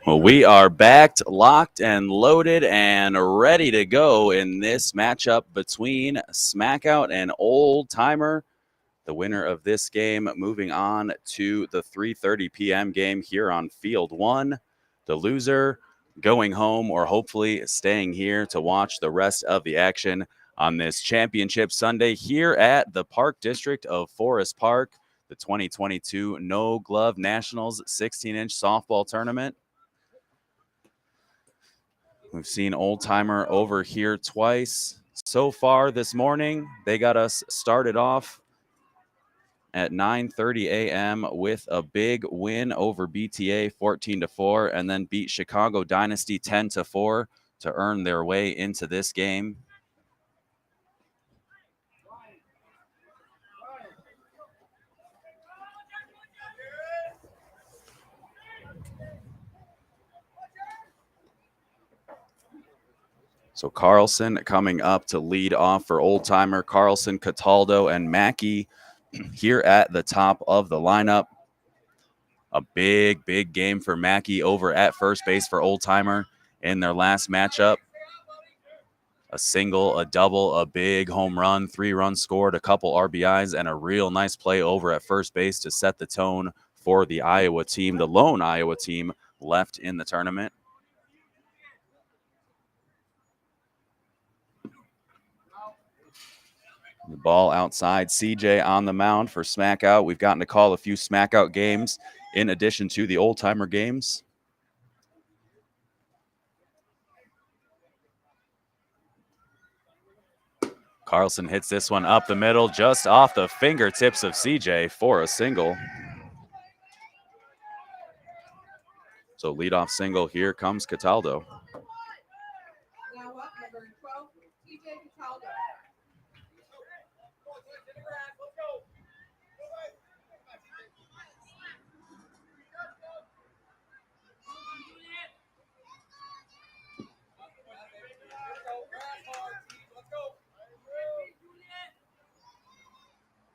Well, we are backed, locked, and loaded and ready to go in this matchup between Smackout and Old Timer. The winner of this game moving on to the 3:30 p.m. game here on Field 1. The loser going home or hopefully staying here to watch the rest of the action on this championship Sunday here at the Park District of Forest Park, the 2022 No Glove Nationals 16-inch softball tournament. We've seen Old Timer over here twice so far this morning. They got us started off at 9:30 a.m. with a big win over BTA 14-4 and then beat Chicago Dynasty 10-4 to earn their way into this game. So Carlson coming up to lead off for Old Timer. Carlson, Cataldo, and Mackey here at the top of the lineup. A big, big game for Mackey over at first base for Old Timer in their last matchup. A single, a double, a big home run, 3 runs scored, a couple RBIs, and a real nice play over at first base to set the tone for the Iowa team, the lone Iowa team left in the tournament. The ball outside. CJ on the mound for Smackout. We've gotten to call a few Smackout games in addition to the Old Timer games. Carlson hits this one up the middle, just off the fingertips of CJ for a single. So leadoff single, here comes Cataldo. Now up, number 12, TJ Cataldo.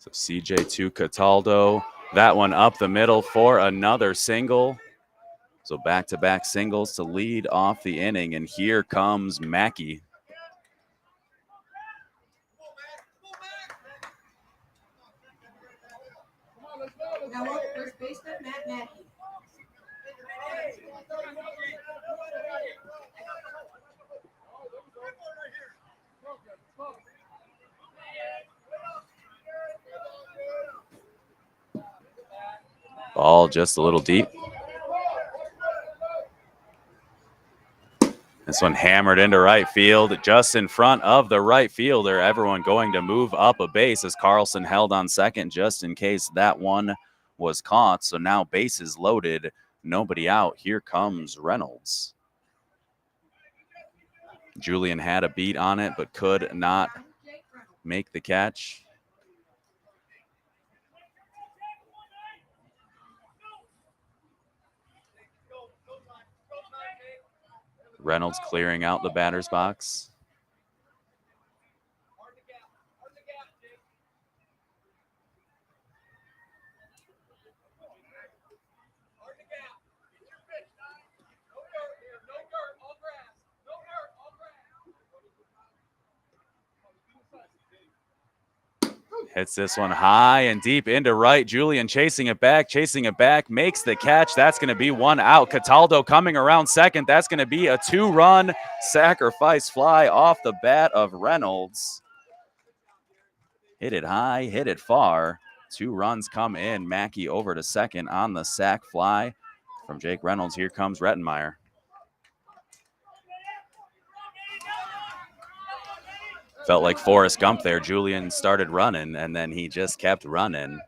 So CJ to Cataldo. That one up the middle for another single. So back-to-back singles to lead off the inning. And here comes Mackey. Now up, first baseman, Matt Mackey. Ball just a little deep. This one hammered into right field, just in front of the right fielder. Everyone going to move up a base as Carlson held on second just in case that one was caught. So now bases loaded, nobody out. Here comes Reynolds. Julian had a beat on it, but could not make the catch. Reynolds clearing out the batter's box. Hits this one high and deep into right. Julian chasing it back, makes the catch. That's going to be one out. Cataldo coming around second. That's going to be a 2-run sacrifice fly off the bat of Reynolds. Hit it high, hit it far. 2 runs come in. Mackey over to second on the sac fly from Jake Reynolds. Here comes Rettenmeyer. Felt like Forrest Gump there. Julian started running, and then he just kept running.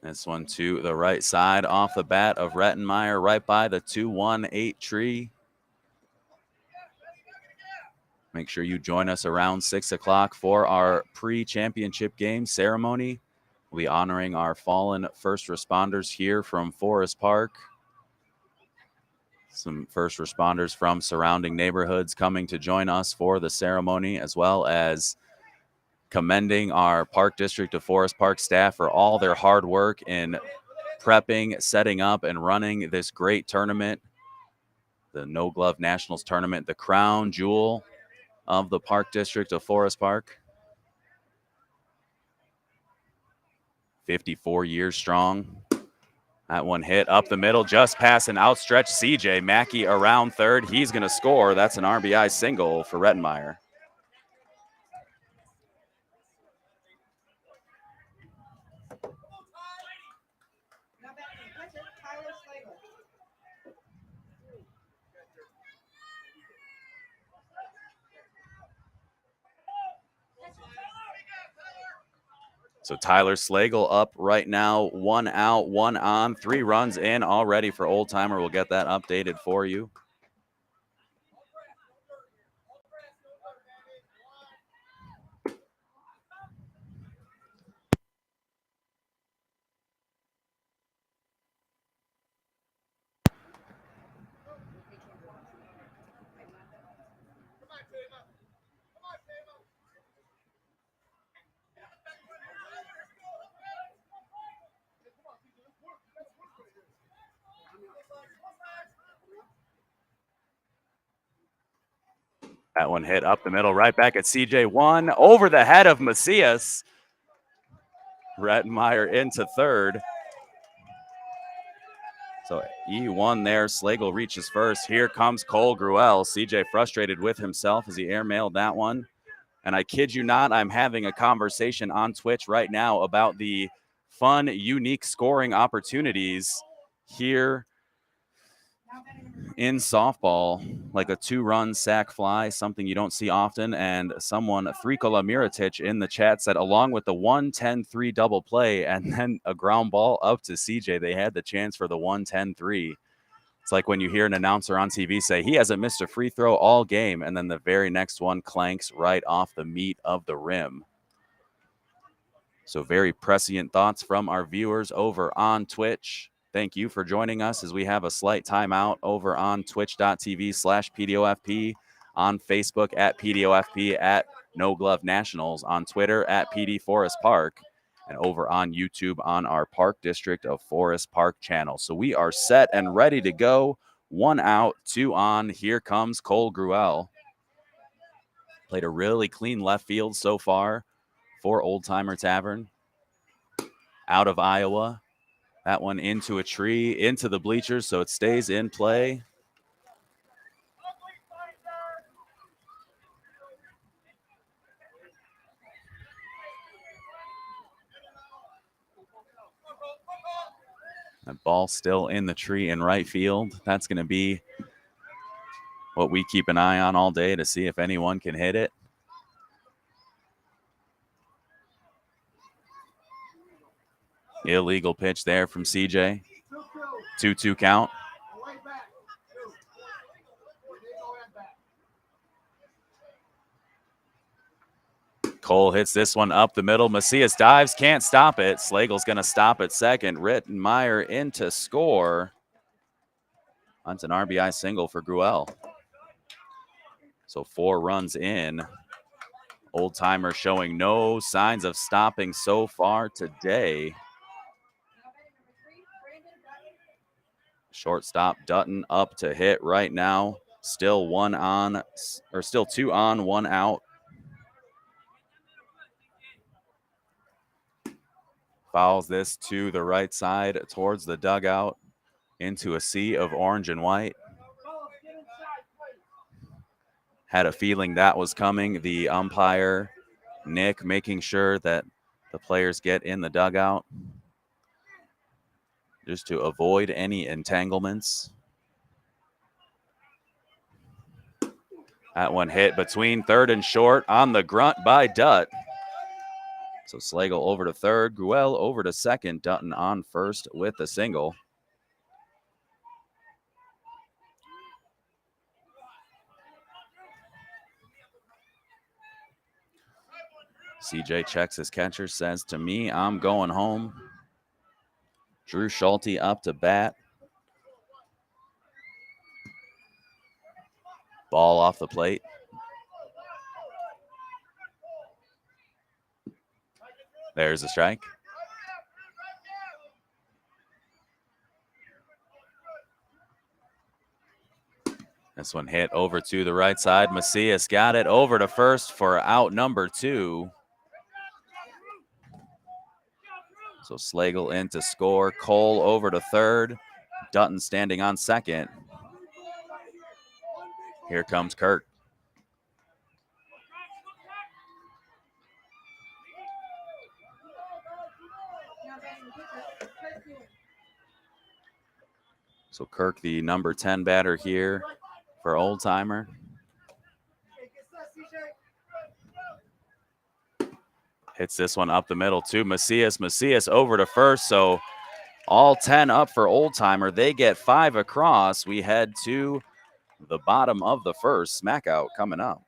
This one to the right side off the bat of Rettenmeyer, right by the 2-1-8 tree. Make sure you join us around 6 o'clock for our pre-championship game ceremony. We'll be honoring our fallen first responders here from Forest Park. Some first responders from surrounding neighborhoods coming to join us for the ceremony, as well as commending our Park District of Forest Park staff for all their hard work in prepping, setting up, and running this great tournament, the No Glove Nationals tournament, the crown jewel of the Park District of Forest Park. 54 years strong. That one hit up the middle, just past an outstretched CJ. Mackey around third. He's going to score. That's an RBI single for Rettenmeyer. Now batting pitcher Tyler Slagle. So Tyler Slagle up right now, 1 out, 1 on, 3 runs in already for Old Timer. We'll get that updated for you. That one hit up the middle, right back at CJ1, over the head of Macias. Rettenmeyer into third. So E1 there. Slagle reaches first. Here comes Cole Gruel. CJ frustrated with himself as he airmailed that one. And I kid you not, I'm having a conversation on Twitch right now about the fun, unique scoring opportunities here in softball, like a 2-run sac fly, something you don't see often. And someone, Frikola Mirotic, in the chat said, along with the 1-10-3 double play and then a ground ball up to CJ, they had the chance for the 1-10-3. It's like when you hear an announcer on TV say, he hasn't missed a free throw all game, and then the very next one clanks right off the meat of the rim. So very prescient thoughts from our viewers over on Twitch. Thank you for joining us as we have a slight timeout over on twitch.tv/PDOFP, on Facebook at PDOFP, at No Glove Nationals, on Twitter at PD Forest Park, and over on YouTube on our Park District of Forest Park channel. So we are set and ready to go. 1 out, 2 on. Here comes Cole Gruel. Played a really clean left field so far for Old Timer Tavern. Out of Iowa. That one into a tree, into the bleachers, so it stays in play. That ball still in the tree in right field. That's going to be what we keep an eye on all day to see if anyone can hit it. Illegal pitch there from CJ. 2-2 count. Cole hits this one up the middle. Macias dives, can't stop it. Slagle's going to stop at second. Rettenmeyer in to score. That's an RBI single for Gruel. So 4 runs in. Old Timer showing no signs of stopping so far today. Shortstop Dutton up to hit right now. Still 1 on, or still 2 on, 1 out. Fouls this to the right side towards the dugout into a sea of orange and white. Had a feeling that was coming. The umpire, Nick, making sure that the players get in the dugout just to avoid any entanglements. That one hit between third and short on the grunt by Dutt. So Slagle over to third, Gruel over to second, Dutton on first with a single. CJ checks his catcher, says to me, I'm going home. Drew Schulte up to bat. Ball off the plate. There's a strike. This one hit over to the right side. Macias got it over to first for out number 2. So Slagle in to score. Cole over to third. Dutton standing on second. Here comes Kirk. So Kirk, the number 10 batter here for Old Timer. Hits this one up the middle to Macias. Macias over to first. So all 10 up for Old Timer. They get 5 across. We head to the bottom of the first. Smackout coming up.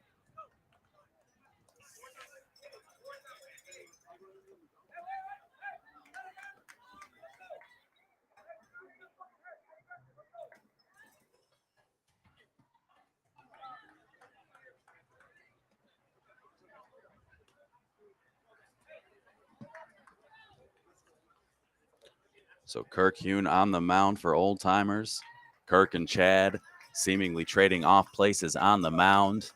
So Kirk Hune on the mound for Old Timers. Kirk and Chad seemingly trading off places on the mound.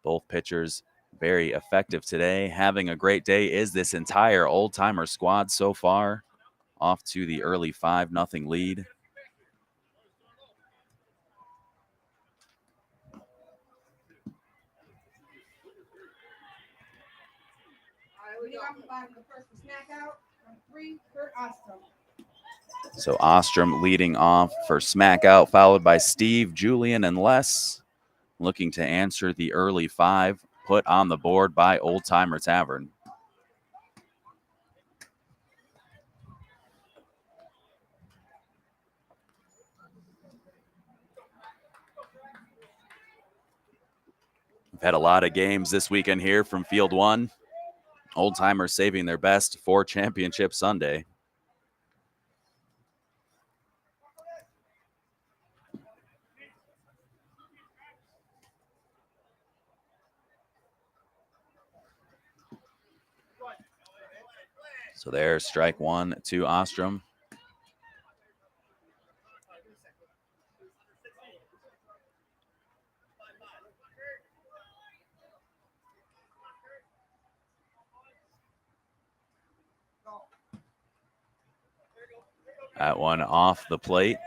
Both pitchers very effective today. Having a great day is this entire Old Timer squad so far. Off to the early 5-0 lead. So Ostrom leading off for Smackout, followed by Steve, Julian, and Les. Looking to answer the early 5 put on the board by Old Timer Tavern. We've had a lot of games this weekend here from Field 1. Old Timers saving their best for Championship Sunday. So there's strike 1 to Ostrom. That one off the plate.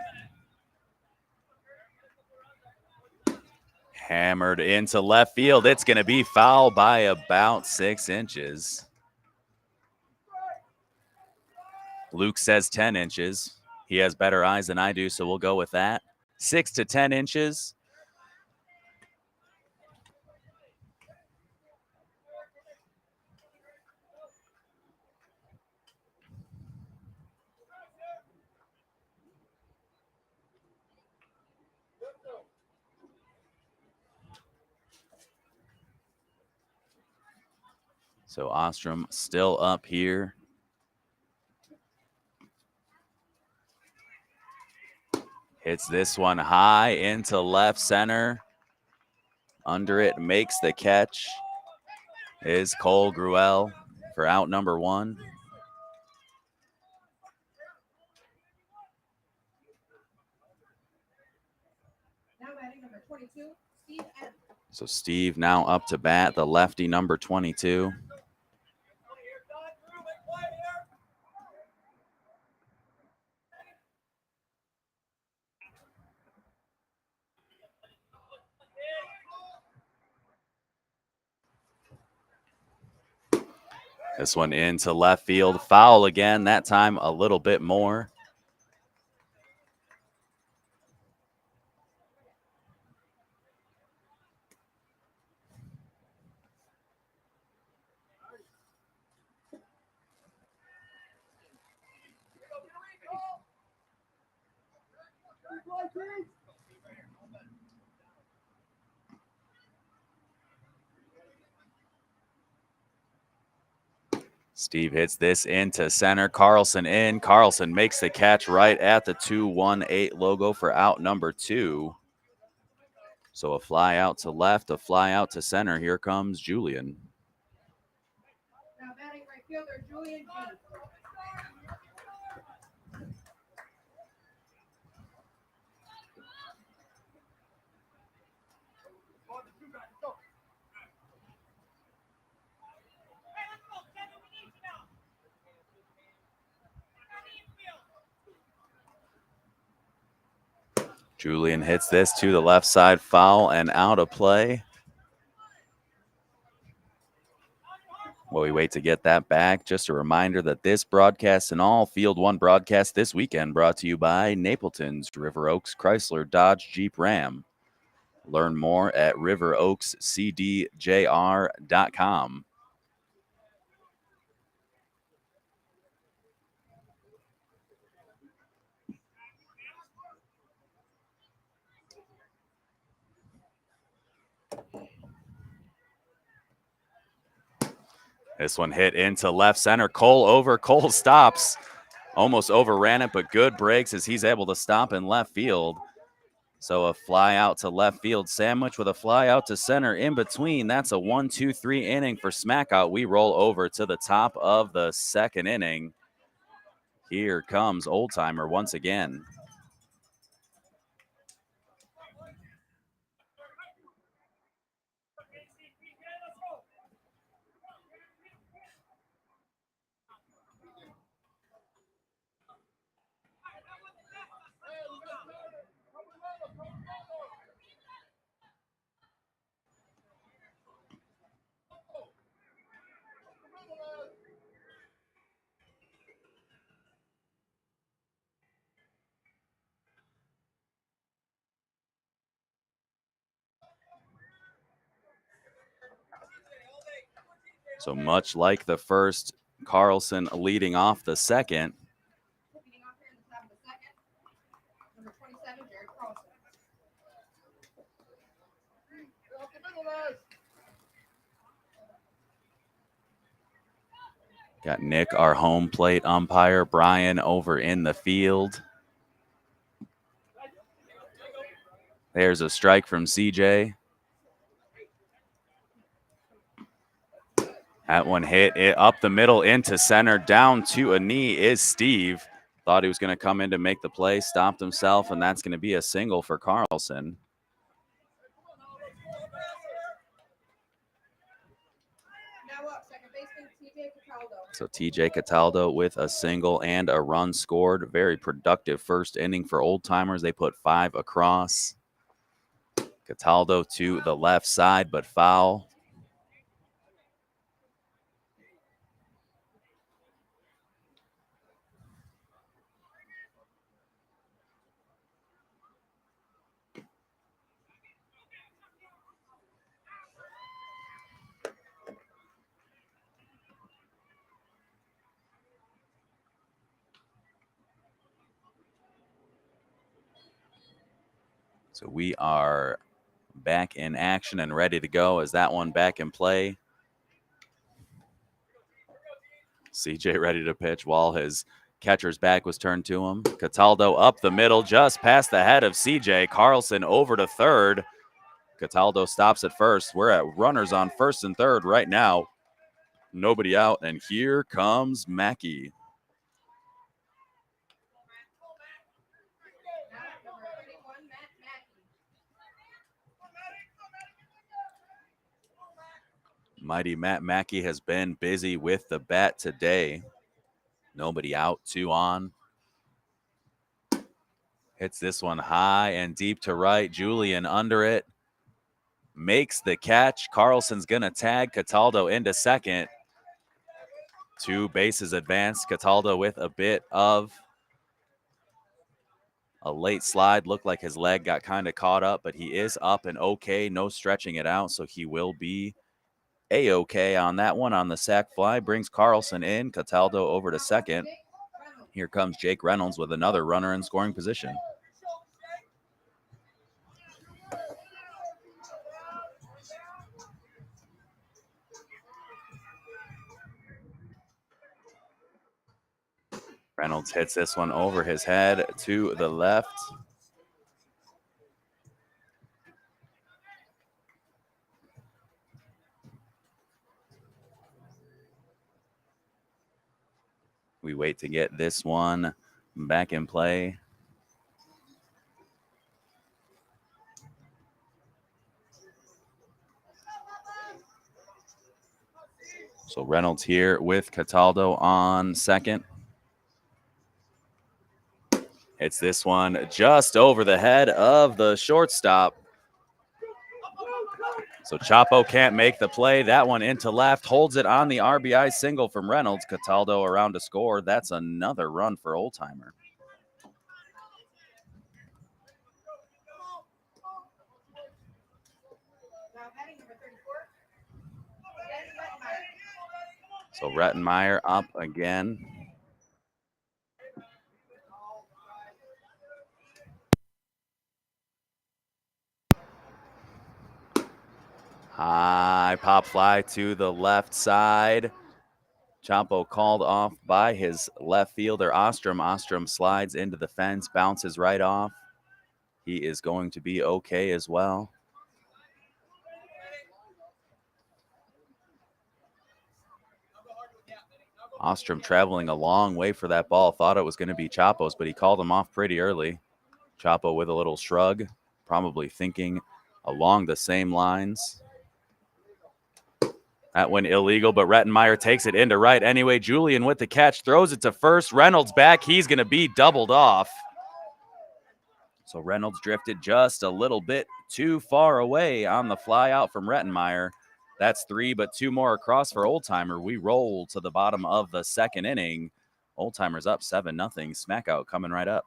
Hammered into left field. It's going to be foul by about 6 inches. Luke says 10 inches. He has better eyes than I do, so we'll go with that. 6 to 10 inches. So Ostrom still up here. Hits this one high into left center. Under it, makes the catch, is Cole Gruel for out number 1. Now batting number 22, Steve M. So Steve now up to bat, the lefty number 22. This one into left field, foul again, that time a little bit more. Steve hits this into center. Carlson in. Carlson makes the catch right at the 2-1-8 logo for out number 2. So a fly out to left, a fly out to center. Here comes Julian. Now batting right fielder Julian G. Julian hits this to the left side, foul and out of play. While we wait to get that back, just a reminder that this broadcast and all Field One broadcast this weekend brought to you by Napleton's River Oaks Chrysler Dodge Jeep Ram. Learn more at riveroakscdjr.com. This one hit into left center. Cole over. Cole stops. Almost overran it, but good breaks as he's able to stop in left field. So a fly out to left field, sandwich with a fly out to center in between. That's a 1-2-3 inning for Smackout. We roll over to the top of the second inning. Here comes Old Timer once again. So much like the first, Carlson leading off the second. Leading off here in the top of the second. Number 27, Jared Carlson. Got Nick, our home plate umpire, Brian over in the field. There's a strike from CJ. That one hit it up the middle into center. Down to a knee is Steve. Thought he was going to come in to make the play, stopped himself, and that's going to be a single for Carlson. Now up, second baseman TJ Cataldo. So TJ Cataldo with a single and a run scored. Very productive first inning for Old Timers. They put 5 across. Cataldo to the left side, but foul. So we are back in action and ready to go. Is that one back in play? CJ ready to pitch while his catcher's back was turned to him. Cataldo up the middle, just past the head of CJ. Carlson over to third. Cataldo stops at first. We're at runners on first and third right now. Nobody out, and here comes Mackey. Now up, number 31, Matt Mackey. Mighty Matt Mackey has been busy with the bat today. Nobody out, 2 on. Hits this one high and deep to right. Julian under it. Makes the catch. Carlson's going to tag Cataldo into second. 2 bases advanced. Cataldo with a bit of a late slide. Looked like his leg got kind of caught up, but he is up and okay. No stretching it out, so he will be A-okay on that one. On the sac fly, brings Carlson in. Cataldo over to second. Here comes Jake Reynolds with another runner in scoring position. Reynolds hits this one over his head to the left. We wait to get this one back in play. So Reynolds here with Cataldo on second. It's this one just over the head of the shortstop. So Chapo can't make the play. That one into left, holds it on the RBI single from Reynolds. Cataldo around to score. That's another run for Old Timer. So Rettenmeyer up again. High pop fly to the left side. Chapo called off by his left fielder, Ostrom. Ostrom slides into the fence, bounces right off. He is going to be okay as well. Ostrom traveling a long way for that ball. Thought it was going to be Chapo's, but he called him off pretty early. Chapo with a little shrug, probably thinking along the same lines. That one illegal, but Rettenmeyer takes it into right. Anyway, Julian with the catch, throws it to first. Reynolds back. He's going to be doubled off. So Reynolds drifted just a little bit too far away on the fly out from Rettenmeyer. That's 3, but 2 more across for Old Timer. We roll to the bottom of the second inning. Old Timer's up 7-0. Smackout coming right up.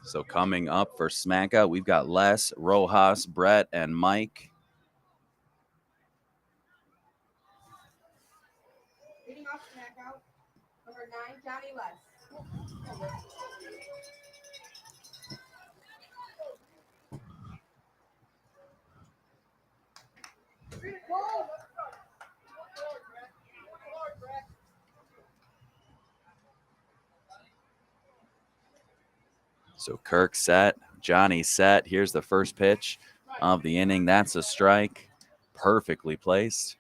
So coming up for Smackout, we've got Les, Rojas, Brett, and Mike. Leading off Smackout, number 9, Johnny Les. So Kirk set, Johnny set. Here's the first pitch of the inning. That's a strike. Perfectly placed.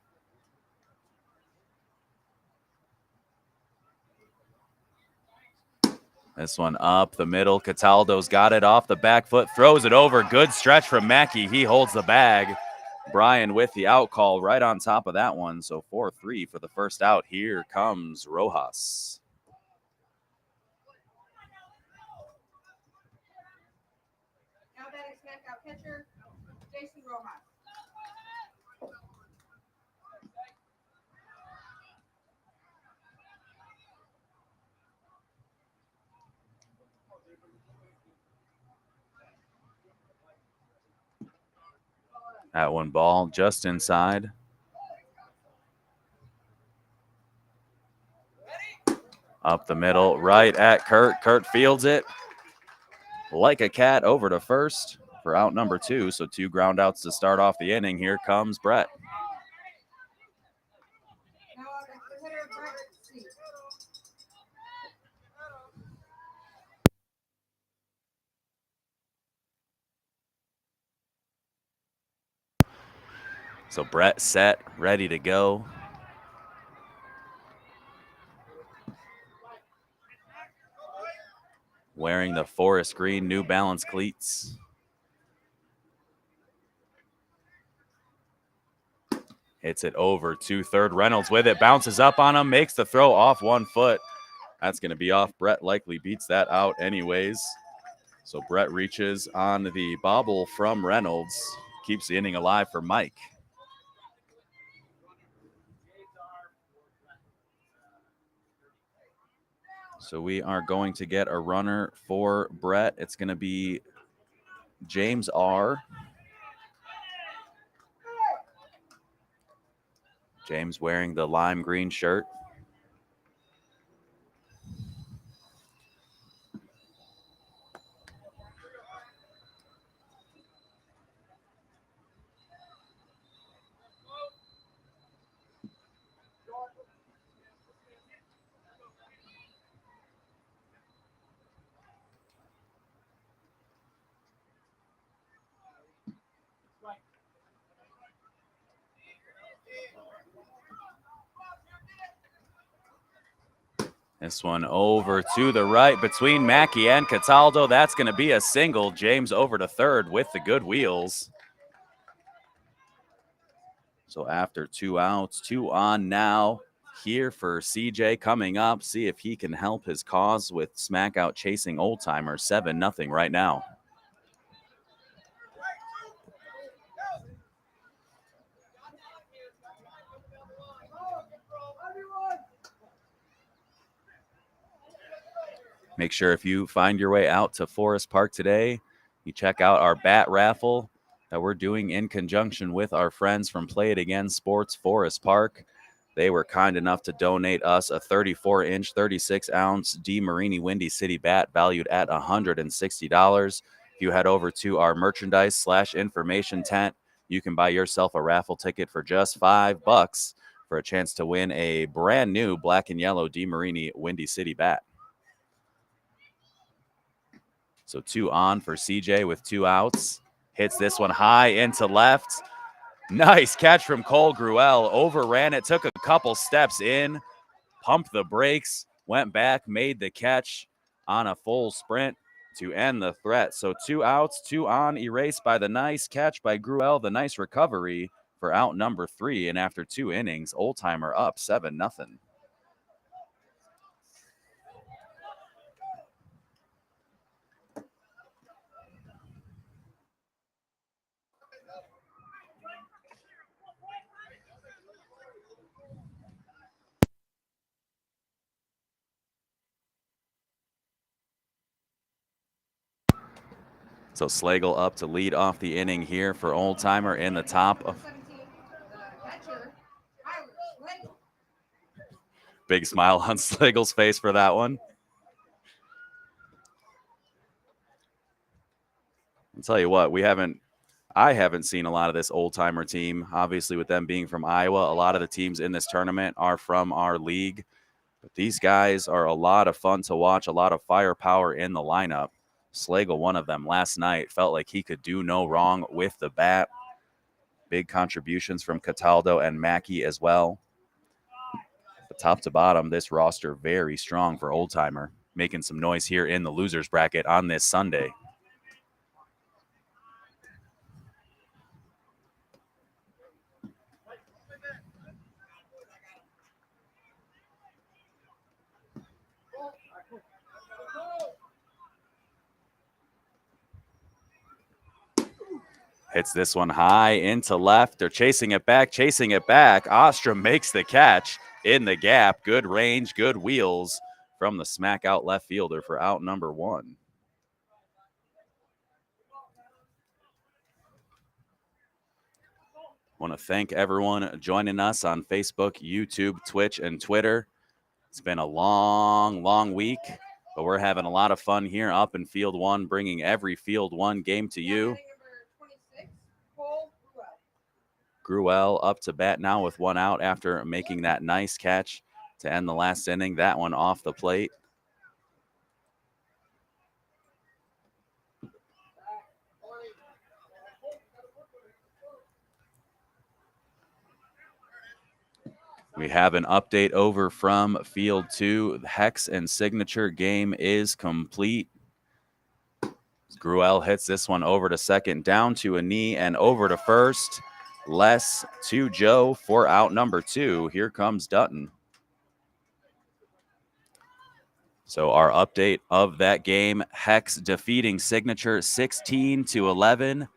This one up the middle. Cataldo's got it off the back foot, throws it over. Good stretch from Mackey. He holds the bag. Brian with the out call right on top of that one. So 4-3 for the first out. Here comes Rojas. Now batting Smackout pitcher, Jason Rojas. That one ball just inside. Up the middle, right at Kurt. Kurt fields it like a cat over to first for out number 2. So 2 ground outs to start off the inning. Here comes Brett. Now the hitter, Brett C. So Brett set, ready to go. Wearing the forest green New Balance cleats. Hits it over to third. Reynolds with it, bounces up on him, makes the throw off 1 foot. That's going to be off. Brett likely beats that out anyways. So Brett reaches on the bobble from Reynolds. Keeps the inning alive for Mike. So we are going to get a runner for Brett. It's going to be James R. James wearing the lime green shirt. This one over to the right between Mackey and Cataldo. That's going to be a single. James over to third with the good wheels. So after 2 outs, 2 on now. Here for CJ coming up. See if he can help his cause with Smackout chasing Old Timer. 7-0 right now. Make sure if you find your way out to Forest Park today, you check out our bat raffle that we're doing in conjunction with our friends from Play It Again Sports Forest Park. They were kind enough to donate us a 34-inch, 36-ounce DeMarini Windy City bat valued at $160. If you head over to our merchandise/information tent, you can buy yourself a raffle ticket for just $5 for a chance to win a brand new black and yellow DeMarini Windy City bat. So 2 on for CJ with 2 outs. Hits this one high into left. Nice catch from Cole Gruel. Overran it, took a couple steps in, pumped the brakes, went back, made the catch on a full sprint to end the threat. So 2 outs, 2 on, erased by the nice catch by Gruel, the nice recovery for out number 3. And after 2 innings, Old Timer up 7-0. So Slagle up to lead off the inning here for Old Timer in the top of. 17, the catcher, Tyler Schlegel. Big smile on Slagle's face for that one. I'll tell you what, I haven't seen a lot of this Old Timer team. Obviously, with them being from Iowa, a lot of the teams in this tournament are from our league. But these guys are a lot of fun to watch, a lot of firepower in the lineup. Slagle, one of them last night, felt like he could do no wrong with the bat. Big contributions from Cataldo and Mackey as well. But top to bottom, this roster very strong for Old Timer, making some noise here in the losers bracket on this Sunday. Hits this one high into left. They're chasing it back, chasing it back. Ostrom makes the catch in the gap. Good range, good wheels from the Smackout left fielder for out number 1. Want to thank everyone joining us on Facebook, YouTube, Twitch, and Twitter. It's been a long, long week, but we're having a lot of fun here up in Field 1, bringing every Field 1 game to you. Number 26, Cole Gruel. Gruel up to bat now with 1 out after making that nice catch to end the last inning. That one off the plate. We have an update over from Field 2. The Hex and Signature game is complete. Gruel hits this one over to second, down to a knee, and over to first. Less to Joe for out number 2. Here comes Dutton. So our update of that game, Hex defeating Signature 16-11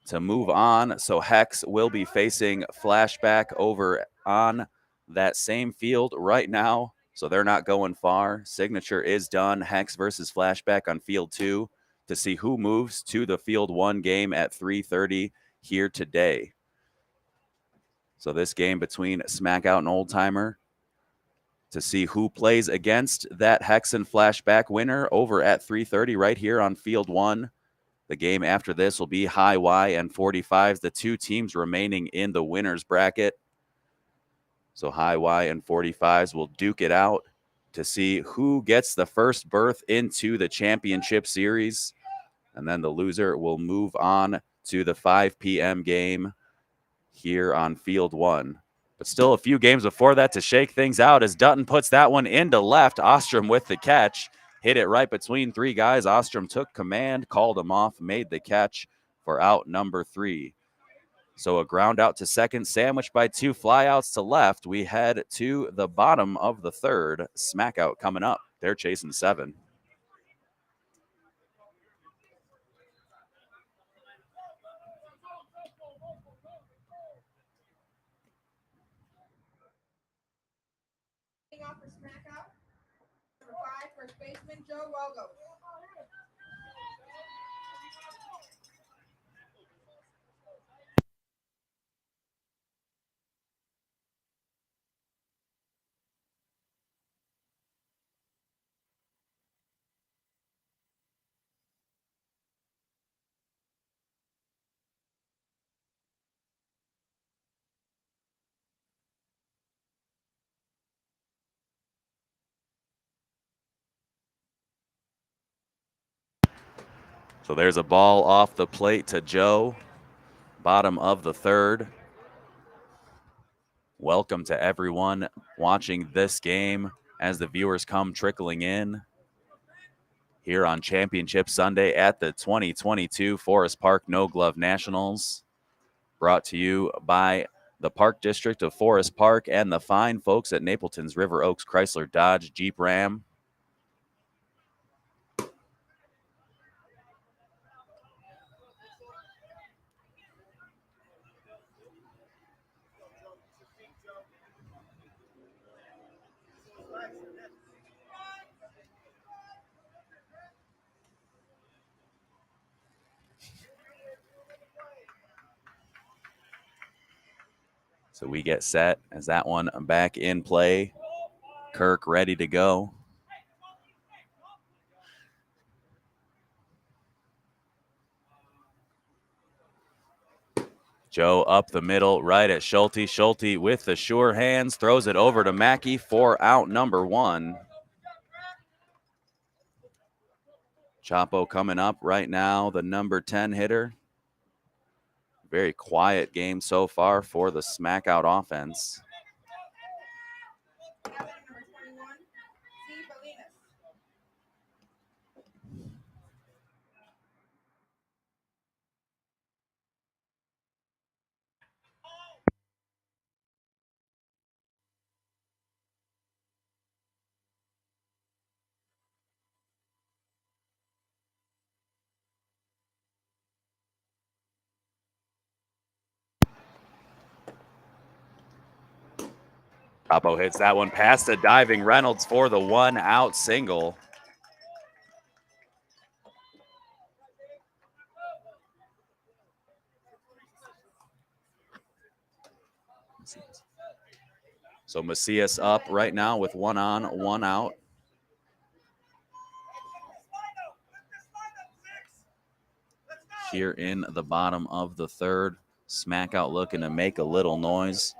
to move on. So Hex will be facing Flashback over on that same field right now. So they're not going far. Signature is done. Hex versus Flashback on Field 2 to see who moves to the Field 1 game at 3:30 here today. So this game between Smackout and Old Timer to see who plays against that Hex and Flashback winner over at 3:30 right here on Field 1. The game after this will be High Y and 45s, the 2 teams remaining in the winner's bracket. So High Y and 45s will duke it out to see who gets the first berth into the championship series. And then the loser will move on to the 5 p.m. game here on Field 1 But still a few games before that to shake things out as Dutton puts that one into left. Ostrom with the catch. Hit it right between three guys. Ostrom took command, called him off, made the catch for out number 3. So a ground out to second, sandwiched by 2 flyouts to left. We head to the bottom of the 3rd. Smackout coming up. They're chasing 7. Off for Smackout. Number 5, first baseman Joe Rogo. So there's a ball off the plate to Joe. Bottom of the 3rd. Welcome to everyone watching this game as the viewers come trickling in here on Championship Sunday at the 2022 Forest Park No Glove Nationals. Brought to you by the Park District of Forest Park and the fine folks at Napleton's River Oaks Chrysler Dodge Jeep Ram. So we get set as that one back in play. Kirk ready to go. Joe up the middle, right at Schulte. Schulte with the sure hands, throws it over to Mackey for out number 1. Chapo coming up right now, the number 10 hitter. Very quiet game so far for the Smackout offense. Number 21, Steve Bolinas. Chapo hits that one past a diving Reynolds for the 1-out single. So Macias up right now with 1 on, 1 out. Here in the bottom of the 3rd, Smackout looking to make a little noise.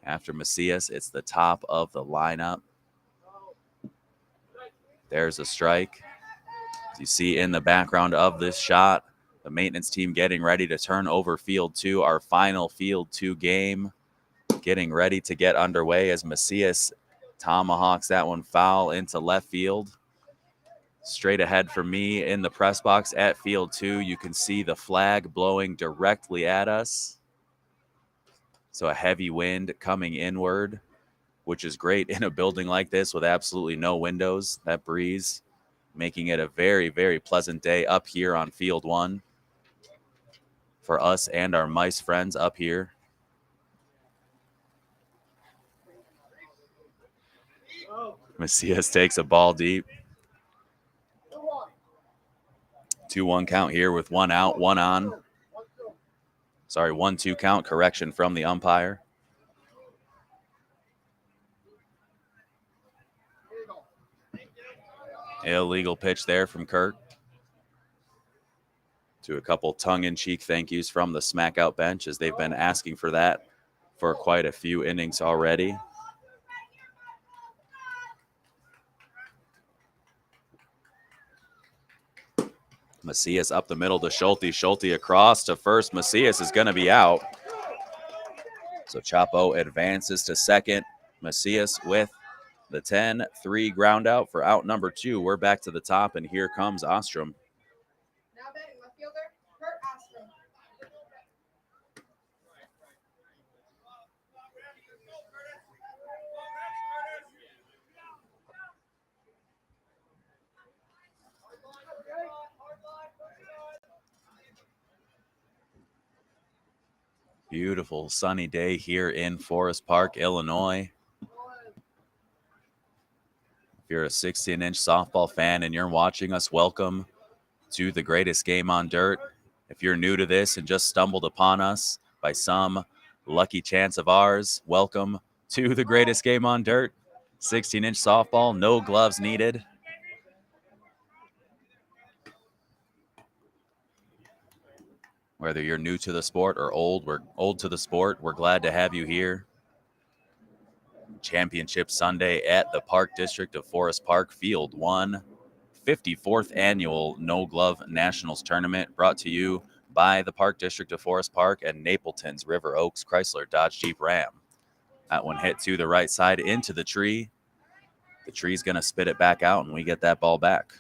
After Macias, it's the top of the lineup. There's a strike. As you see in the background of this shot, the maintenance team getting ready to turn over field 2, our final field 2 game. Getting ready to get underway as Macias tomahawks that one foul into left field. Straight ahead for me in the press box at field 2, you can see the flag blowing directly at us. So a heavy wind coming inward, which is great in a building like this with absolutely no windows. That breeze making it a very, very pleasant day up here on field 1 for us and our mice friends up here. Macias takes a ball deep. 2-1 count here with 1 out, 1 on. Sorry, 1-2 count, correction from the umpire. Illegal pitch there from Kirk. To a couple tongue-in-cheek thank yous from the Smackout bench as they've been asking for that for quite a few innings already. Macias up the middle to Schulte. Schulte across to first. Macias is going to be out. So Chapo advances to second. Macias with the 10-3 ground out for out number 2. We're back to the top, and here comes Ostrom. Now batting left fielder, Kurt Ostrom. Beautiful sunny day here in Forest Park, Illinois. If you're a 16-inch softball fan and you're watching us, welcome to the greatest game on dirt. If you're new to this and just stumbled upon us by some lucky chance of ours, welcome to the greatest game on dirt. 16-inch softball, no gloves needed. Whether you're new to the sport or we're old to the sport, we're glad to have you here. Championship Sunday at the Park District of Forest Park, Field 1, 54th Annual No Glove Nationals Tournament, brought to you by the Park District of Forest Park and Napleton's River Oaks Chrysler Dodge Jeep Ram. That one hit to the right side into the tree. The tree's going to spit it back out, and we get that ball back.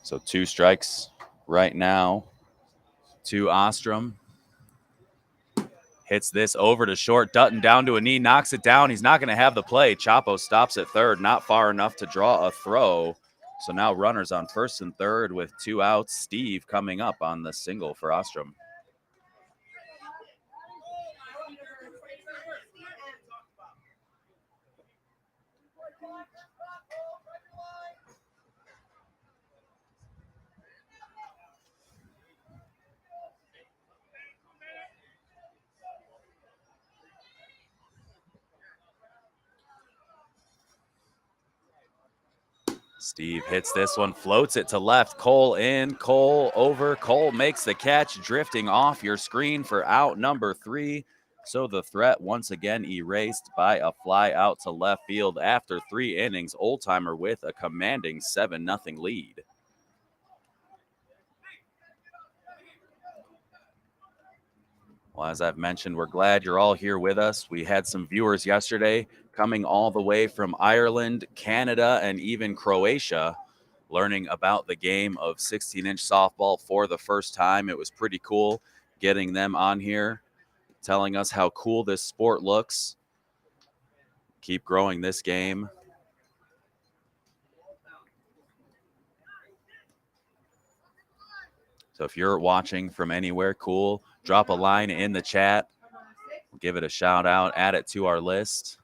So 2 strikes right now to Ostrom. Hits this over to short. Dutton down to a knee, knocks it down. He's not going to have the play. Chapo stops at third, not far enough to draw a throw. So now runners on first and third with 2 outs. Steve coming up on the single for Ostrom. Steve hits this one, floats it to left. Cole in, Cole over. Cole makes the catch, drifting off your screen for out number 3. So the threat once again erased by a fly out to left field after 3 innings. Old Timer with a commanding 7-0 lead. Well, as I've mentioned, we're glad you're all here with us. We had some viewers yesterday coming all the way from Ireland, Canada, and even Croatia, learning about the game of 16-inch softball for the first time. It was pretty cool getting them on here, telling us how cool this sport looks. Keep growing this game. So if you're watching from anywhere, cool, drop a line in the chat. We'll give it a shout out, add it to our list.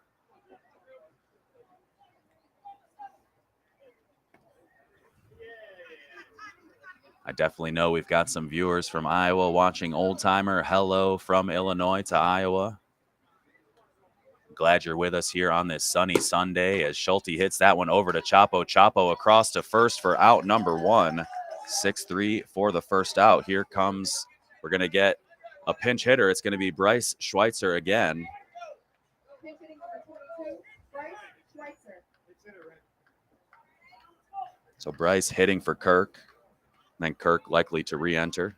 I definitely know we've got some viewers from Iowa watching Old Timer. Hello from Illinois to Iowa. Glad you're with us here on this sunny Sunday as Schulte hits that one over to Chapo. Chapo across to first for out number 1. 6-3 for the first out. Here comes, we're going to get a pinch hitter. It's going to be Bryce Schweitzer again. Pinch hitting number 22, Bryce Schweitzer. So Bryce hitting for Kirk. Then Kirk likely to re-enter.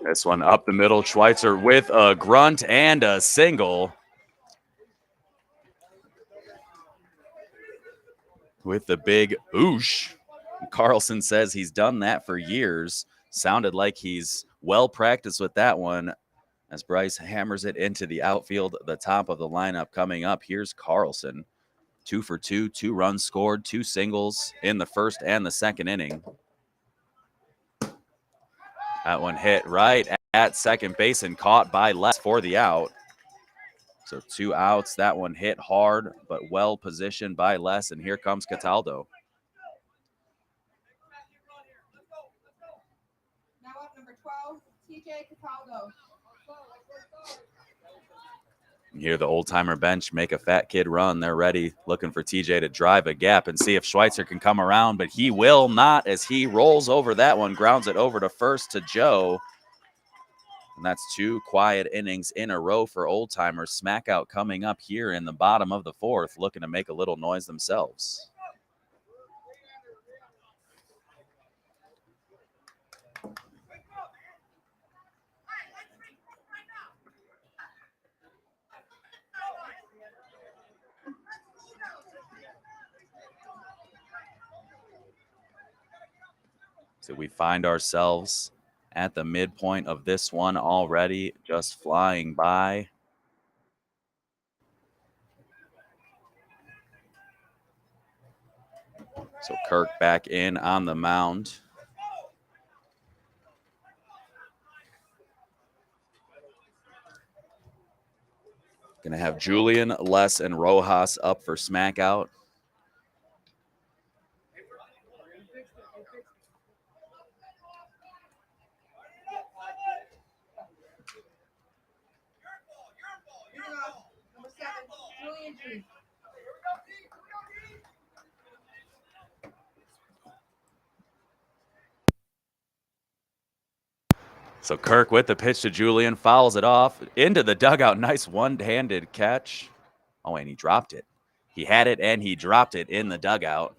This one up the middle. Schweitzer with a grunt and a single. With the big oosh. Carlson says he's done that for years. Sounded like he's well practiced with that one as Bryce hammers it into the outfield, the top of the lineup coming up. Here's Carlson. 2 for 2, 2 runs scored, 2 singles in the first and the second inning. That one hit right at second base and caught by Les for the out. So 2 outs. That one hit hard, but well positioned by Les. And here comes Cataldo. Now up number 12, TJ Cataldo. You hear the old timer bench make a fat kid run. They're ready, looking for TJ to drive a gap and see if Schweitzer can come around, but he will not as he rolls over that one, grounds it over to first to Joe. And that's 2 quiet innings in a row for old timers. Smackout coming up here in the bottom of the 4th, looking to make a little noise themselves. So we find ourselves at the midpoint of this one already, just flying by. So Kirk back in on the mound. Going to have Julian, Les, and Rojas up for Smackout. Number 7, Julian G. So Kirk with the pitch to Julian, fouls it off into the dugout. Nice one-handed catch. Oh, and he dropped it. He had it and he dropped it in the dugout.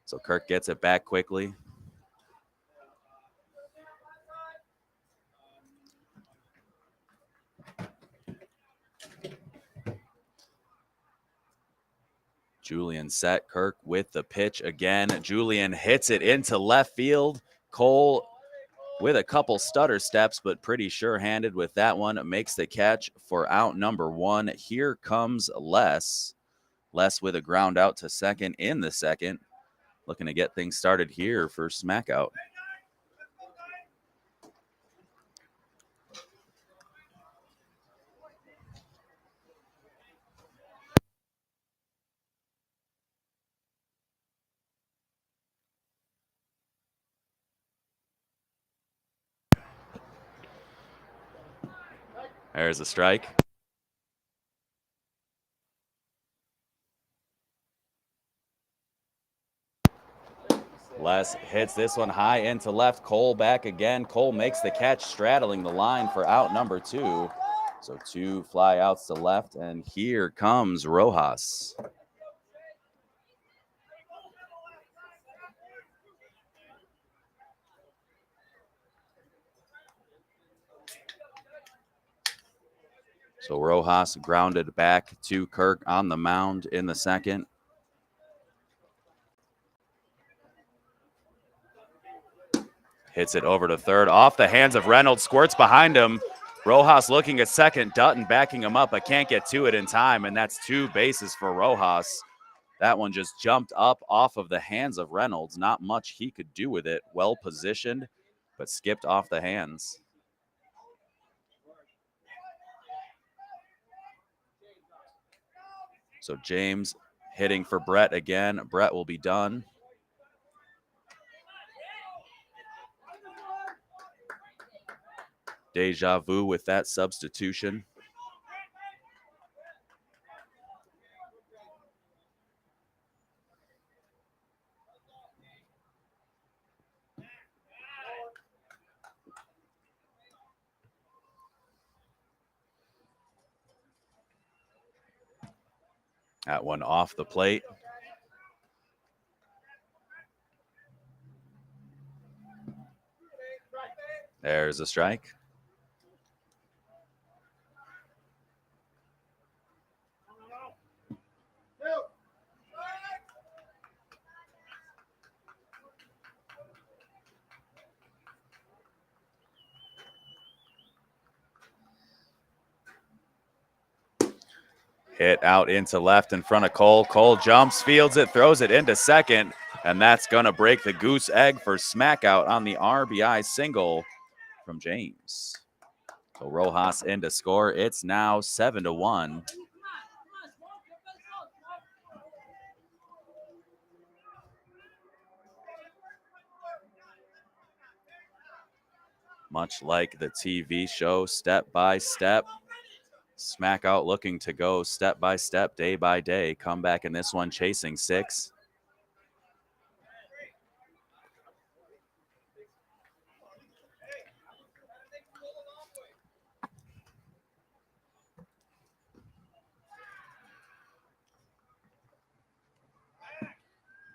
So Kirk gets it back quickly. Julian set. Kirk with the pitch again. Julian hits it into left field. Cole with a couple stutter steps, but pretty sure-handed with that one. Makes the catch for out number 1. Here comes Les. Les with a ground out to second in the second. Looking to get things started here for Smackout. There's a strike. Les hits this one high into left. Cole back again. Cole makes the catch, straddling the line for out number 2. So 2 fly outs to left, and here comes Rojas. So Rojas grounded back to Kirk on the mound in the second. Hits it over to third, off the hands of Reynolds, squirts behind him. Rojas looking at second, Dutton backing him up, but can't get to it in time, and that's 2 bases for Rojas. That one just jumped up off of the hands of Reynolds. Not much he could do with it. Well positioned, but skipped off the hands. So James hitting for Brett again. Brett will be done. Deja vu with that substitution. That one off the plate. There's a strike. Hit out into left in front of Cole. Cole jumps, fields it, throws it into second, and that's going to break the goose egg for Smackout on the RBI single from James. So Rojas in to score. It's now 7-1. Much like the TV show, Step by Step. Smackout looking to go step by step, day by day. Comeback in this one, chasing 6.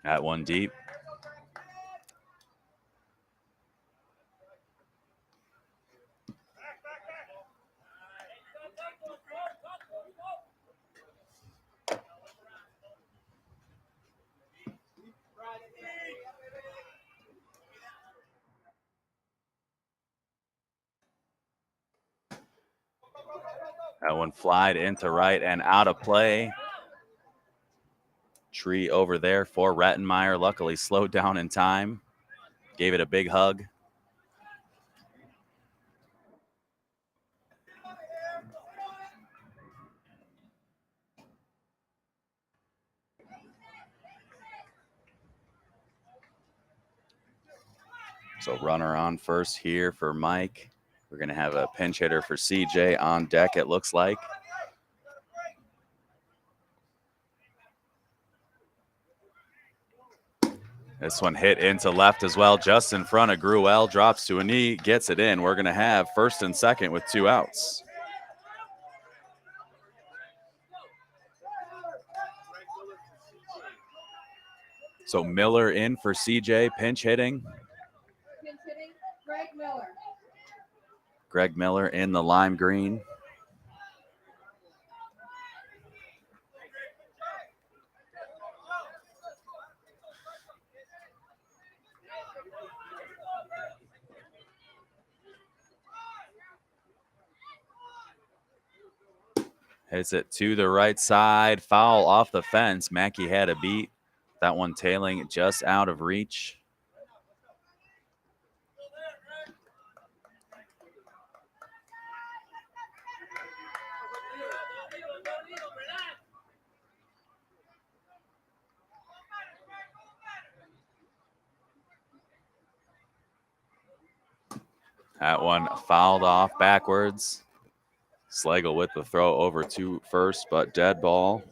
At one deep. That one flied into right and out of play. Tree over there for Rettenmeyer. Luckily slowed down in time. Gave it a big hug. So runner on first here for Mike. We're going to have a pinch hitter for CJ on deck, it looks like. This one hit into left as well, just in front of Gruel. Drops to a knee, gets it in. We're going to have first and second with 2 outs. So Miller in for CJ, pinch hitting. Pinch hitting, Greg Miller. Greg Miller in the lime green. Hits it to the right side. Foul off the fence. Mackey had a beat. That one tailing just out of reach. That one fouled off backwards. Slagle with the throw over to first, but dead ball.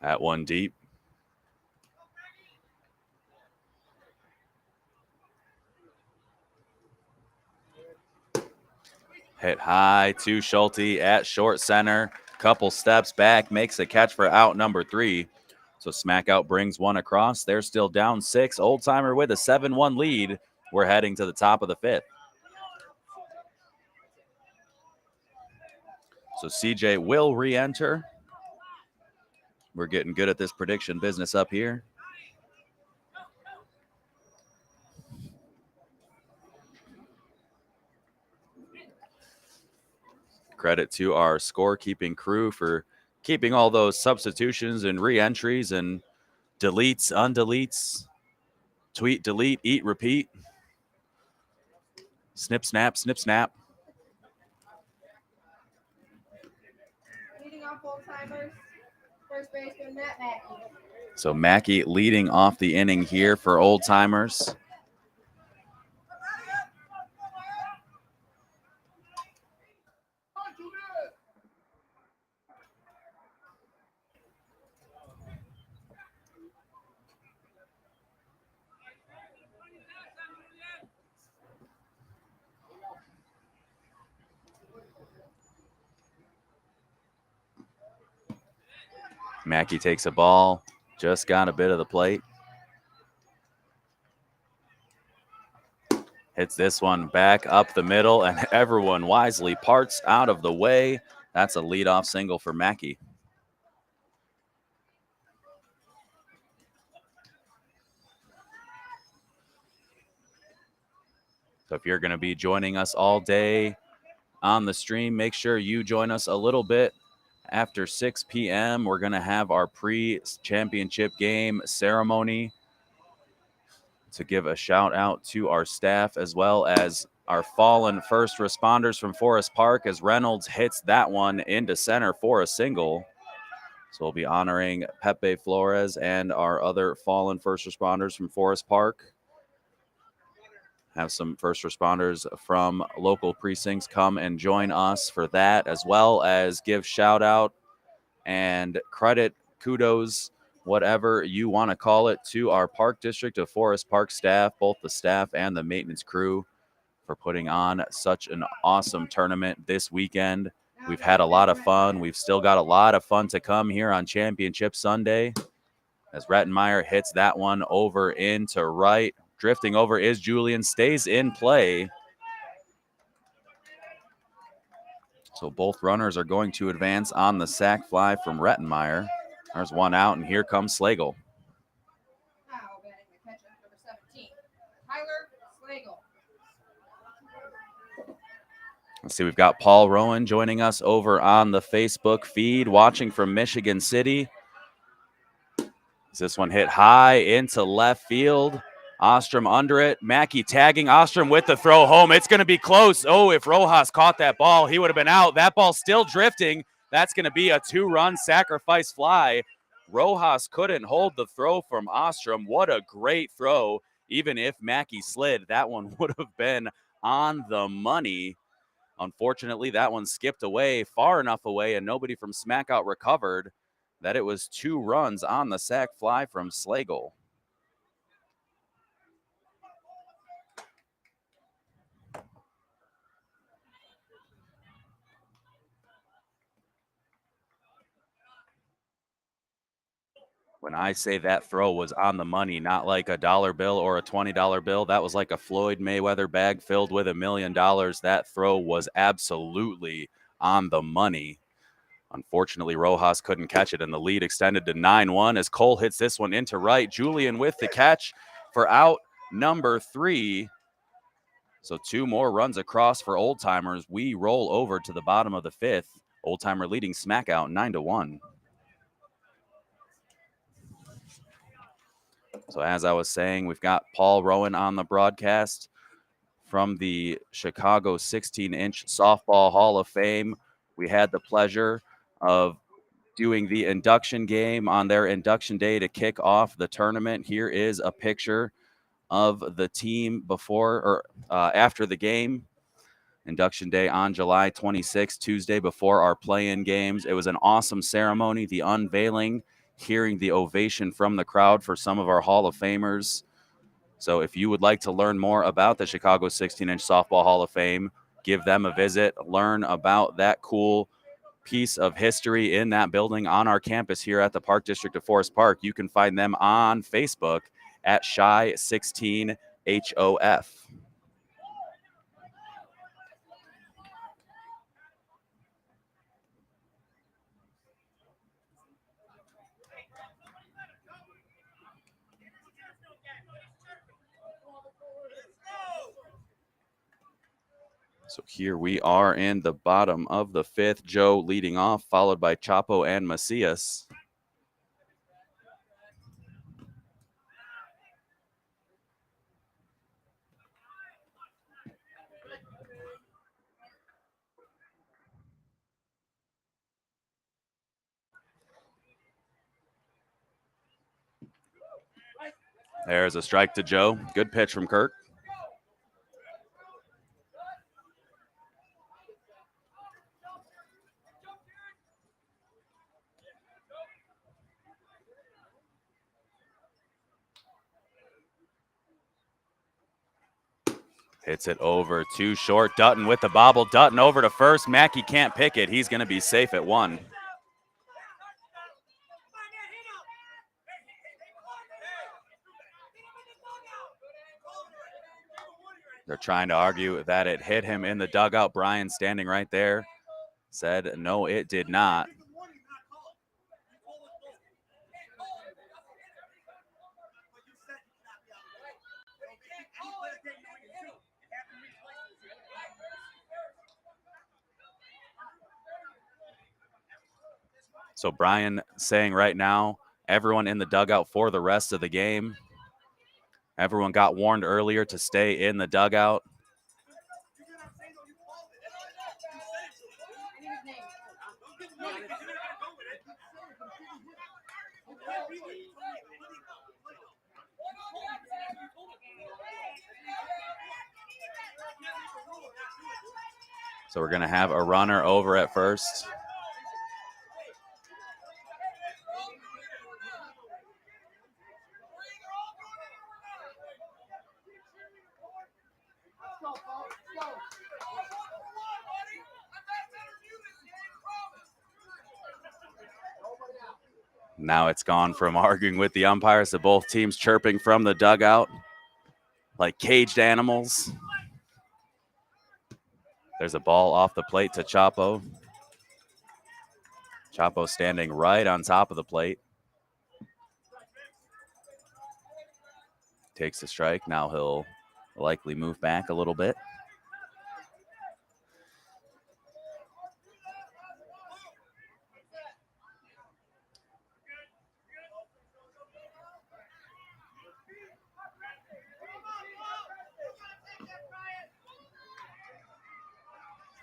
At one deep. Hit high to Schulte at short center. Couple steps back, makes a catch for out number 3. So Smackout brings one across. They're still down 6. Old Timer with a 7-1 lead. We're heading to the top of the 5th. So CJ will re-enter. We're getting good at this prediction business up here. Credit to our scorekeeping crew for keeping all those substitutions and re-entries and deletes, undeletes, tweet, delete, eat, repeat. Snip, snap, snip, snap. Leading off Old Timers, first baseman Matt Mackey. So Mackey leading off the inning here for Old Timers. Mackey takes a ball, just got a bit of the plate. Hits this one back up the middle, and everyone wisely parts out of the way. That's a leadoff single for Mackey. So if you're going to be joining us all day on the stream, make sure you join us a little bit after 6 p.m. We're going to have our pre-championship game ceremony to give a shout out to our staff as well as our fallen first responders from Forest Park as Reynolds hits that one into center for a single. So we'll be honoring Pepe Flores and our other fallen first responders from Forest Park. Have some first responders from local precincts come and join us for that, as well as give shout out and credit, kudos, whatever you want to call it, to our Park District of Forest Park staff, both the staff and the maintenance crew, for putting on such an awesome tournament this weekend. We've had a lot of fun. We've still got a lot of fun to come here on Championship Sunday as Rettenmeyer hits that one over into right. Drifting over is Julian, stays in play. So both runners are going to advance on the sac fly from Rettenmeyer. There's one out, and here comes Slagle. Now batting the catcher, number 17, Tyler Slagle. Let's see, we've got Paul Rowan joining us over on the Facebook feed, watching from Michigan City. This one hit high into left field. Ostrom under it. Mackey tagging Ostrom with the throw home. It's going to be close. Oh, if Rojas caught that ball, he would have been out. That ball's still drifting. That's going to be a 2-run sacrifice fly. Rojas couldn't hold the throw from Ostrom. What a great throw. Even if Mackey slid, that one would have been on the money. Unfortunately, that one skipped away, far enough away, and nobody from Smackout recovered that it was 2 runs on the sac fly from Slagle. When I say that throw was on the money, not like a dollar bill or a $20 bill, that was like a Floyd Mayweather bag filled with $1 million. That throw was absolutely on the money. Unfortunately, Rojas couldn't catch it, and the lead extended to 9-1 as Cole hits this one into right. Julian with the catch for out number 3. So 2 more runs across for Old Timers. We roll over to the bottom of the 5th. Old Timer leading Smackout 9-1. So as I was saying, we've got Paul Rowan on the broadcast from the Chicago 16-inch Softball Hall of Fame. We had the pleasure of doing the induction game on their induction day to kick off the tournament. Here is a picture of the team before or after the game. Induction day on July 26th, Tuesday, before our play-in games. It was an awesome ceremony. The unveiling, hearing the ovation from the crowd for some of our Hall of Famers. So if you would like to learn more about the Chicago 16-inch Softball Hall of Fame, give them a visit, learn about that cool piece of history in that building on our campus here at the Park District of Forest Park. You can find them on Facebook at Shy16HOF. So here we are in the bottom of the 5th. Joe leading off, followed by Chapo and Macias. There's a strike to Joe. Good pitch from Kirk. Hits it over too short. Dutton with the bobble. Dutton over to first. Mackey can't pick it. He's going to be safe at 1. They're trying to argue that it hit him in the dugout. Brian, standing right there, said no, it did not. So Brian saying right now, everyone in the dugout for the rest of the game. Everyone got warned earlier to stay in the dugout. So we're going to have a runner over at first. Now it's gone from arguing with the umpires to both teams chirping from the dugout like caged animals. There's a ball off the plate to Chapo. Chapo standing right on top of the plate. Takes the strike. Now he'll likely move back a little bit.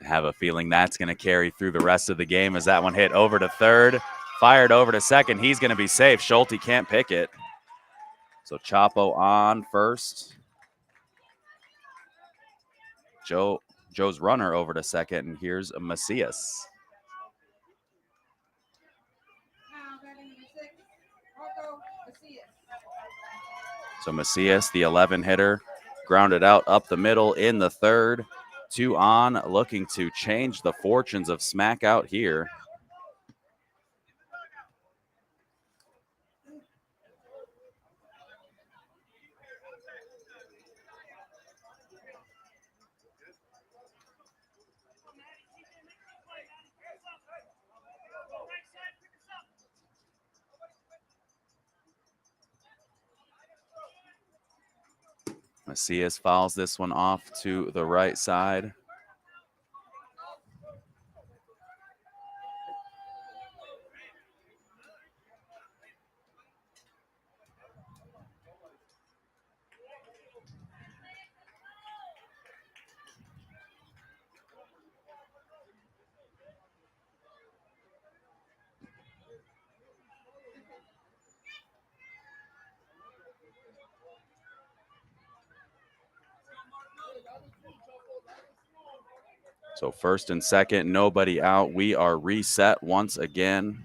I have a feeling that's going to carry through the rest of the game as that one hit over to third, fired over to second. He's going to be safe. Schulte can't pick it. So Chapo on first. Joe's runner over to second, and here's Macias. So Macias, the 11 hitter, grounded out up the middle in the third. 2 on, looking to change the fortunes of Smackout here. Macias fouls this one off to the right side. So first and second, nobody out. We are reset once again.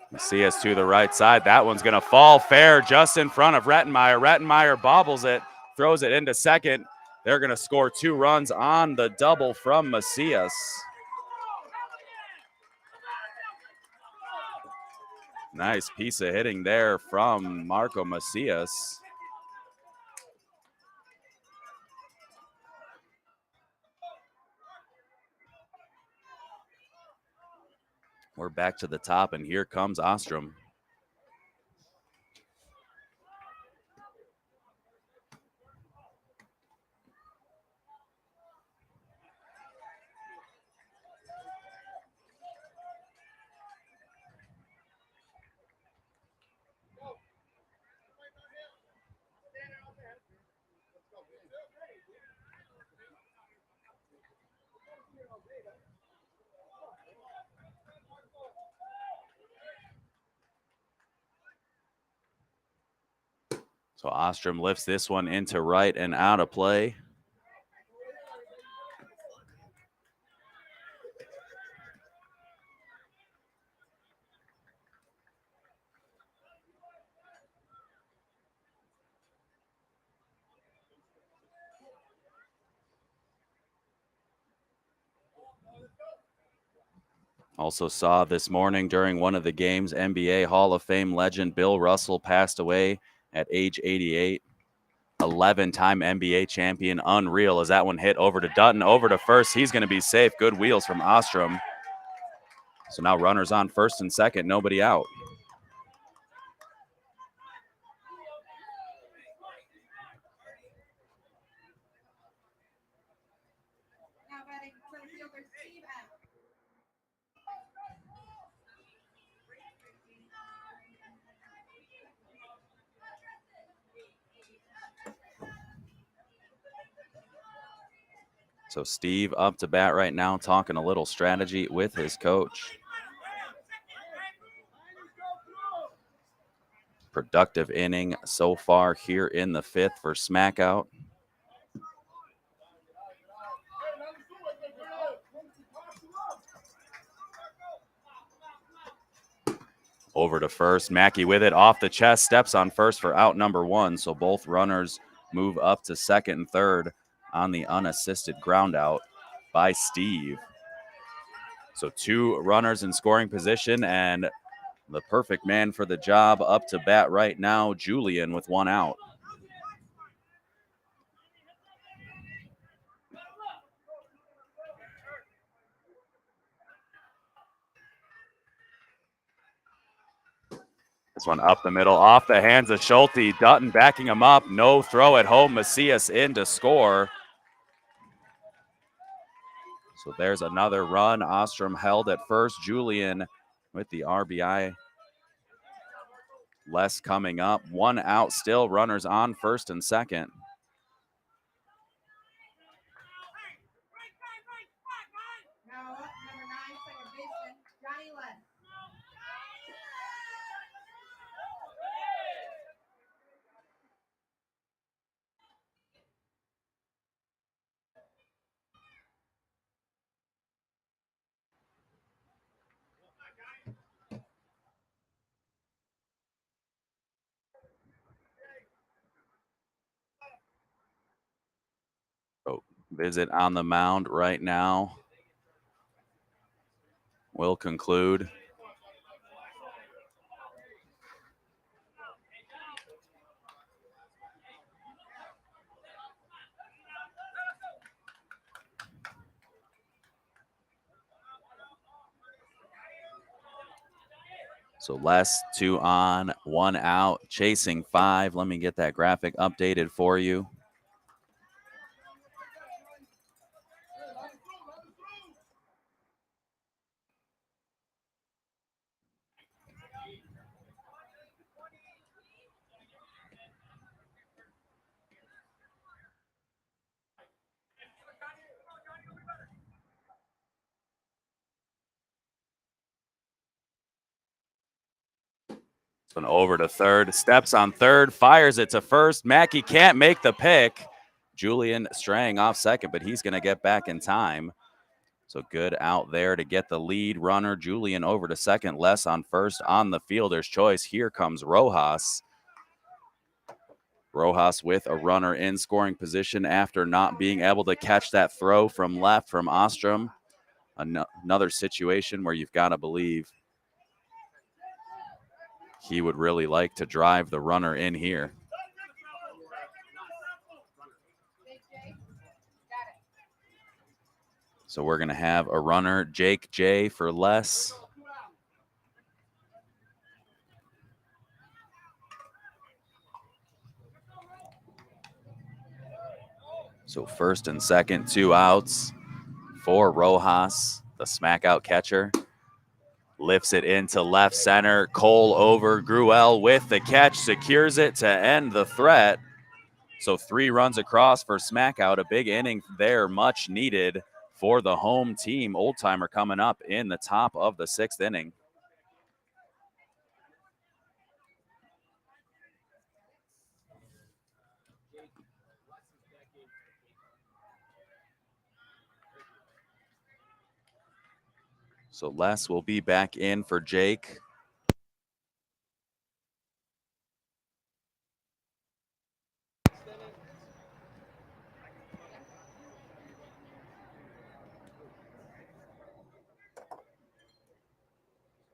Macias to the right side. That one's going to fall fair just in front of Rettenmeyer. Rettenmeyer bobbles it, throws it into second. They're going to score 2 runs on the double from Macias. Nice piece of hitting there from Marco Macias. We're back to the top, and here comes Ostrom. So Ostrom lifts this one into right and out of play. Also saw this morning during one of the games, NBA Hall of Fame legend Bill Russell passed away at age 88. 11-time NBA champion. Unreal as that one hit over to Dutton, over to first. He's going to be safe. Good wheels from Ostrom. So now runners on first and second, nobody out. Now batting center fielder Steve Adams. So Steve up to bat right now, talking a little strategy with his coach. Productive inning so far here in the 5th for Smackout. Over to first, Mackey with it off the chest, steps on first for out number 1. So both runners move up to second and third on the unassisted ground out by Steve. So 2 runners in scoring position, and the perfect man for the job up to bat right now, Julian, with 1 out. This one up the middle, off the hands of Schulte. Dutton backing him up. No throw at home. Macias in to score. So there's another run. Ostrom held at first. Julian with the RBI. Less coming up. 1 out still. Runners on first and second. Now up, number 9, second baseman, Johnny Les. So visit on the mound right now will conclude. So less 2 on, 1 out, chasing 5. Let me get that graphic updated for you. One over to third, steps on third, fires it to first. Mackey can't make the pick. Julian straying off second, but he's going to get back in time. So good out there to get the lead runner. Julian over to second, less on first on the fielder's choice. Here comes Rojas. Rojas with a runner in scoring position after not being able to catch that throw from left from Ostrom. Another situation where you've got to believe he would really like to drive the runner in here. So we're going to have a runner, Jake J for less. So first and second, 2 outs for Rojas, the Smackout catcher. Lifts it into left center. Cole over. Gruel with the catch, secures it to end the threat. So 3 runs across for Smackout. A big inning there, much needed for the home team. Old Timer coming up in the top of the 6th inning. So Les will be back in for Jake.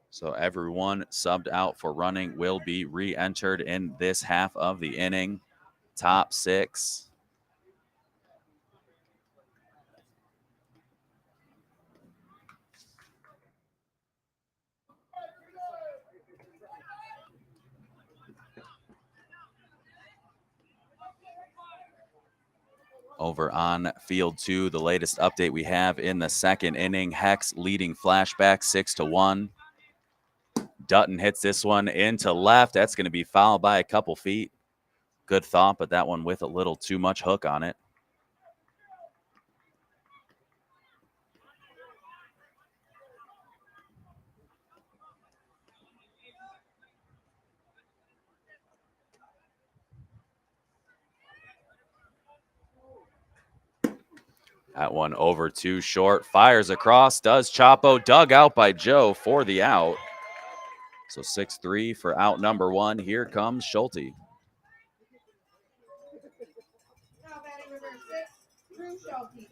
So everyone subbed out for running will be re-entered in this half of the inning. Top 6. Over on field 2, the latest update we have in the 2nd inning. Hex leading flashback 6-1. Dutton hits this one into left. That's going to be fouled by a couple feet. Good thought, but that one with a little too much hook on it. That one over too short. Fires across. Does Chapo. Dug out by Joe for the out. So 6-3 for out number one. Here comes Schulte. Now batting number 6, Drew Schulte.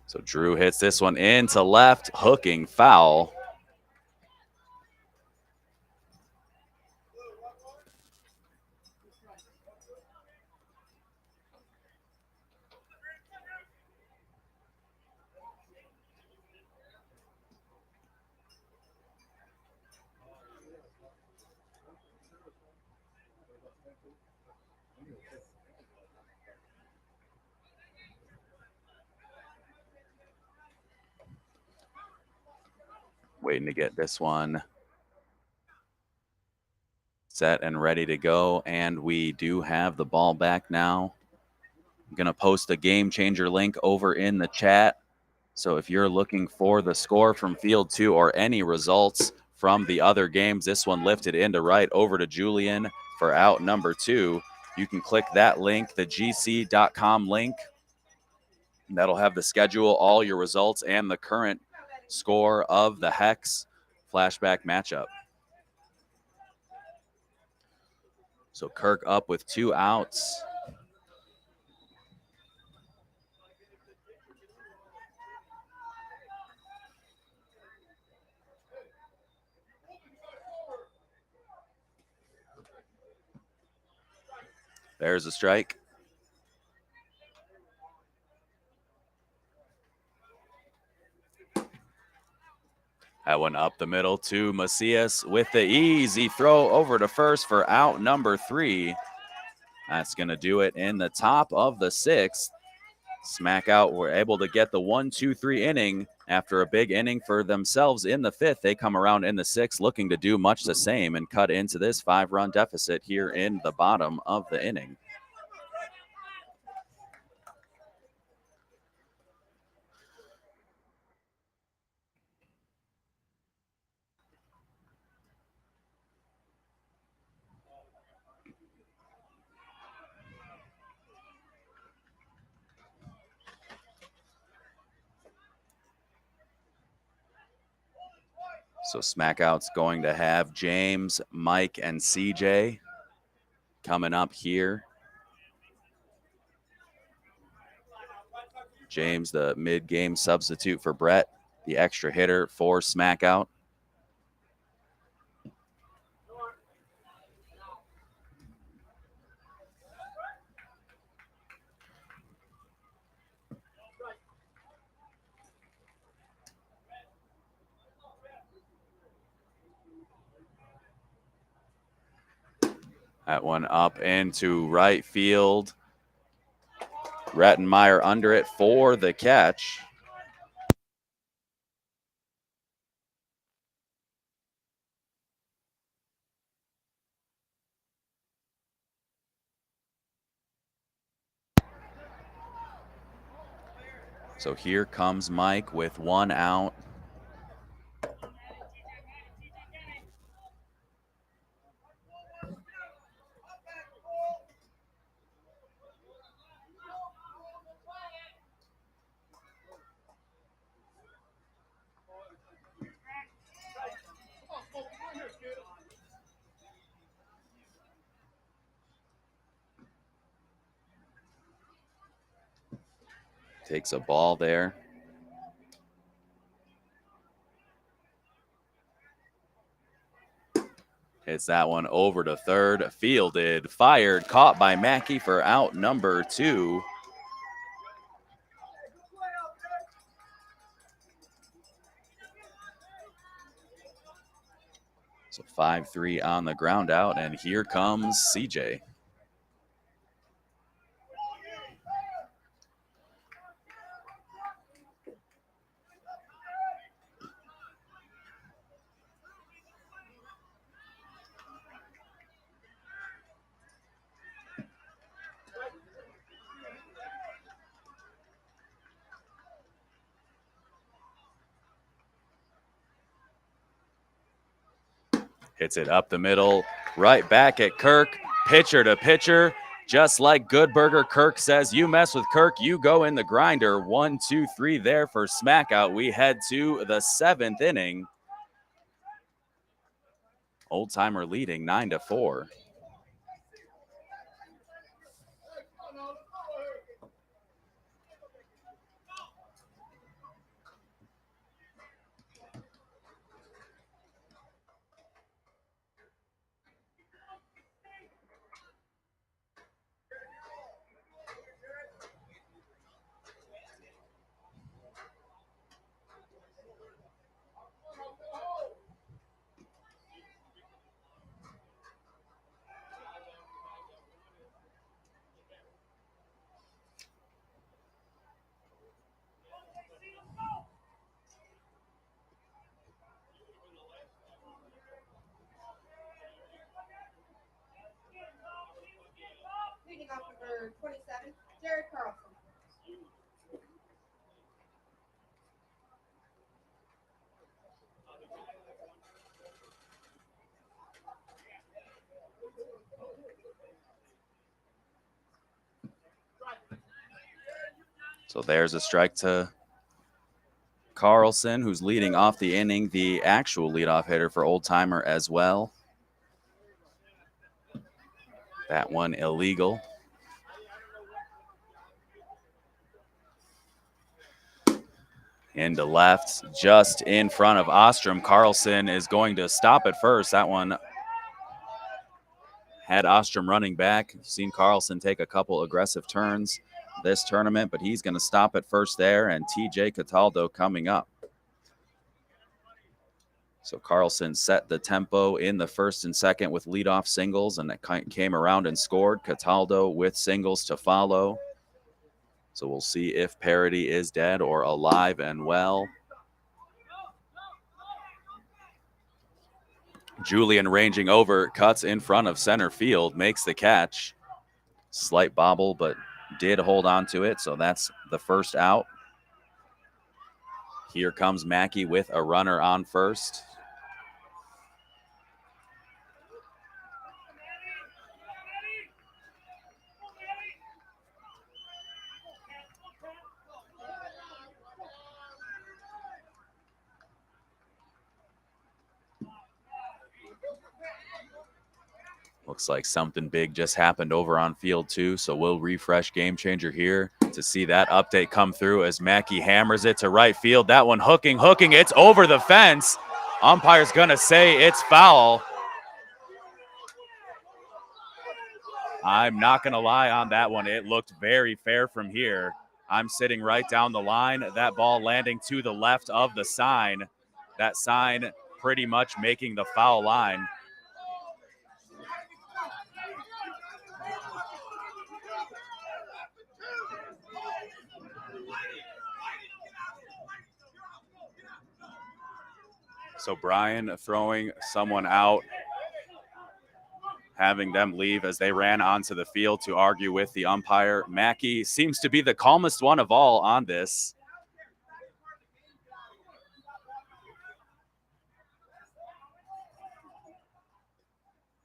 So Drew hits this one into left, hooking foul. Waiting to get this one set and ready to go. And we do have the ball back now. I'm going to post a game changer link over in the chat. So if you're looking for the score from field two or any results from the other games, this one lifted into right over to Julian for out number two. You can click that link, the gc.com link. That'll have the schedule, all your results, and the current score of the Hex flashback matchup. So Kirk up with 2 outs. There's a strike. That one up the middle to Macias with the easy throw over to first for out number 3. That's going to do it in the top of the 6th. Smackout were able to get the 1-2-3 inning after a big inning for themselves in the 5th. They come around in the 6th looking to do much the same and cut into this 5-run deficit here in the bottom of the inning. So Smackout's going to have James, Mike, and CJ coming up here. James, the mid-game substitute for Brett, the extra hitter for Smackout. That one up into right field. Rettenmeyer under it for the catch. So here comes Mike with 1 out. Takes a ball there. Hits that one over to third. Fielded, fired, caught by Mackey for out number 2. So 5-3 on the ground out, and here comes CJ. Hits it up the middle, right back at Kirk. Pitcher to pitcher. Just like Goodberger, Kirk says, you mess with Kirk, you go in the grinder. 1, 2, 3 there for Smackout. We head to the 7th inning. Old Timer leading 9-4. Leading off number 27, Jared Carlson. So there's a strike to Carlson, who's leading off the inning, the actual leadoff hitter for Old Timer as well. That one illegal. Into left, just in front of Ostrom. Carlson is going to stop at first. That one had Ostrom running back. Seen Carlson take a couple aggressive turns this tournament, but he's going to stop at first there, and TJ Cataldo coming up. So Carlson set the tempo in the first and second with leadoff singles, and it came around and scored. Cataldo with singles to follow. So we'll see if Parody is dead or alive and well. Julian ranging over, cuts in front of center field, makes the catch. Slight bobble, but did hold on to it, so that's the first out. Here comes Mackey with a runner on first. Looks like something big just happened over on field two, so we'll refresh Game Changer here to see that update come through as Mackey hammers it to right field. That one hooking, it's over the fence. Umpire's gonna say it's foul. I'm not gonna lie on that one. It looked very fair from here. I'm sitting right down the line. That ball landing to the left of the sign. That sign pretty much making the foul line. So Brian throwing someone out, having them leave as they ran onto the field to argue with the umpire. Mackey seems to be the calmest one of all on this.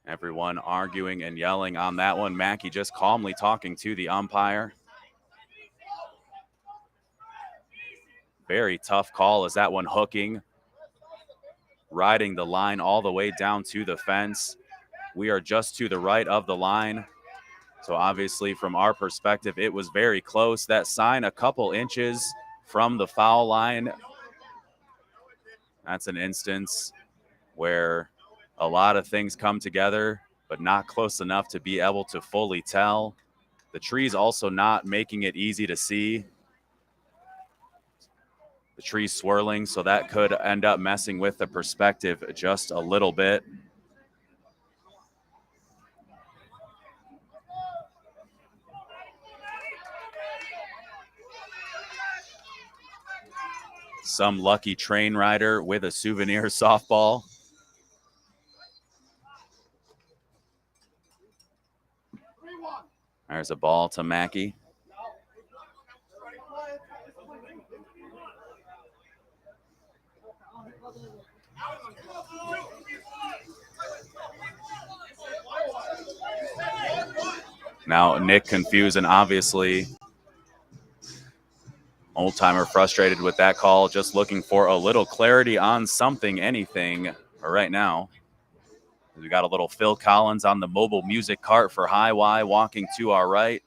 Everyone arguing and yelling on that one. Mackey just calmly talking to the umpire. Very tough call as that one hooking, riding the line all the way down to the fence. We are just to the right of the line. So obviously from our perspective, it was very close. That sign a couple inches from the foul line. That's an instance where a lot of things come together, but not close enough to be able to fully tell. The tree's also not making it easy to see. The tree's swirling, so that could end up messing with the perspective just a little bit. Some lucky train rider with a souvenir softball. There's a ball to Mackey. Now Nick confused, and obviously Old Timer frustrated with that call, just looking for a little clarity on something, anything right now. We got a little Phil Collins on the mobile music cart for High Y walking to our right.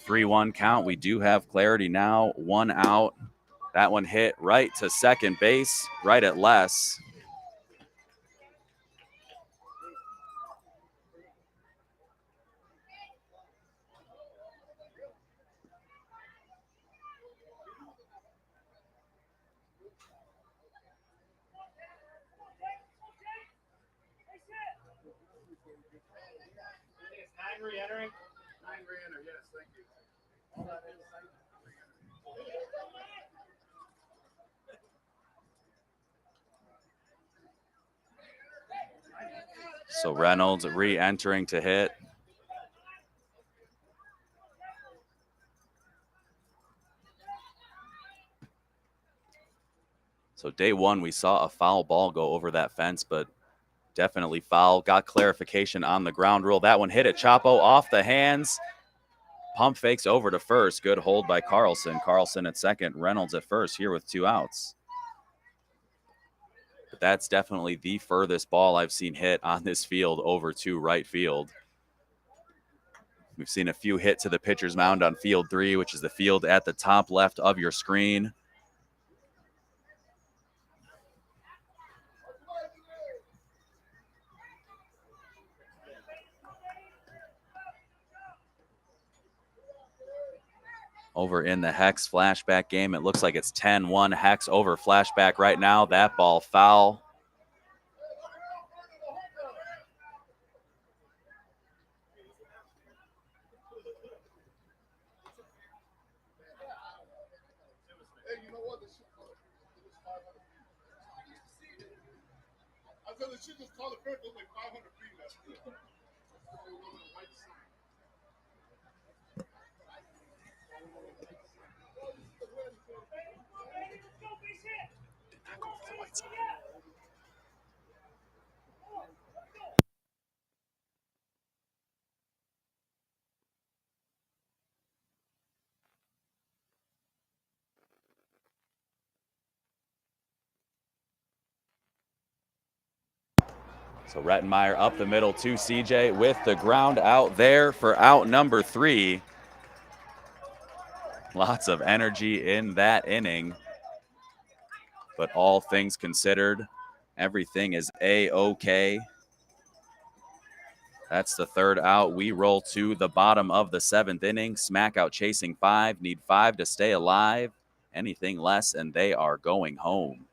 3-1 count. We do have clarity now. 1 out. That one hit right to second base, right at Les. So Reynolds re-entering to hit. So day one, we saw a foul ball go over that fence, but definitely foul. Got clarification on the ground rule. That one hit it. Chapo off the hands. Pump fakes over to first. Good hold by Carlson. Carlson at second. Reynolds at first here with 2 outs. But that's definitely the furthest ball I've seen hit on this field over to right field. We've seen a few hit to the pitcher's mound on field 3, which is the field at the top left of your screen. Over in the Hex flashback game, it looks like it's 10-1 Hex over flashback right now. That ball foul. So Rettenmeyer up the middle to CJ with the ground out there for out number 3. Lots of energy in that inning. But all things considered, everything is A-OK. That's the 3rd out. We roll to the bottom of the 7th inning. Smackout chasing 5. Need 5 to stay alive. Anything less, and they are going home.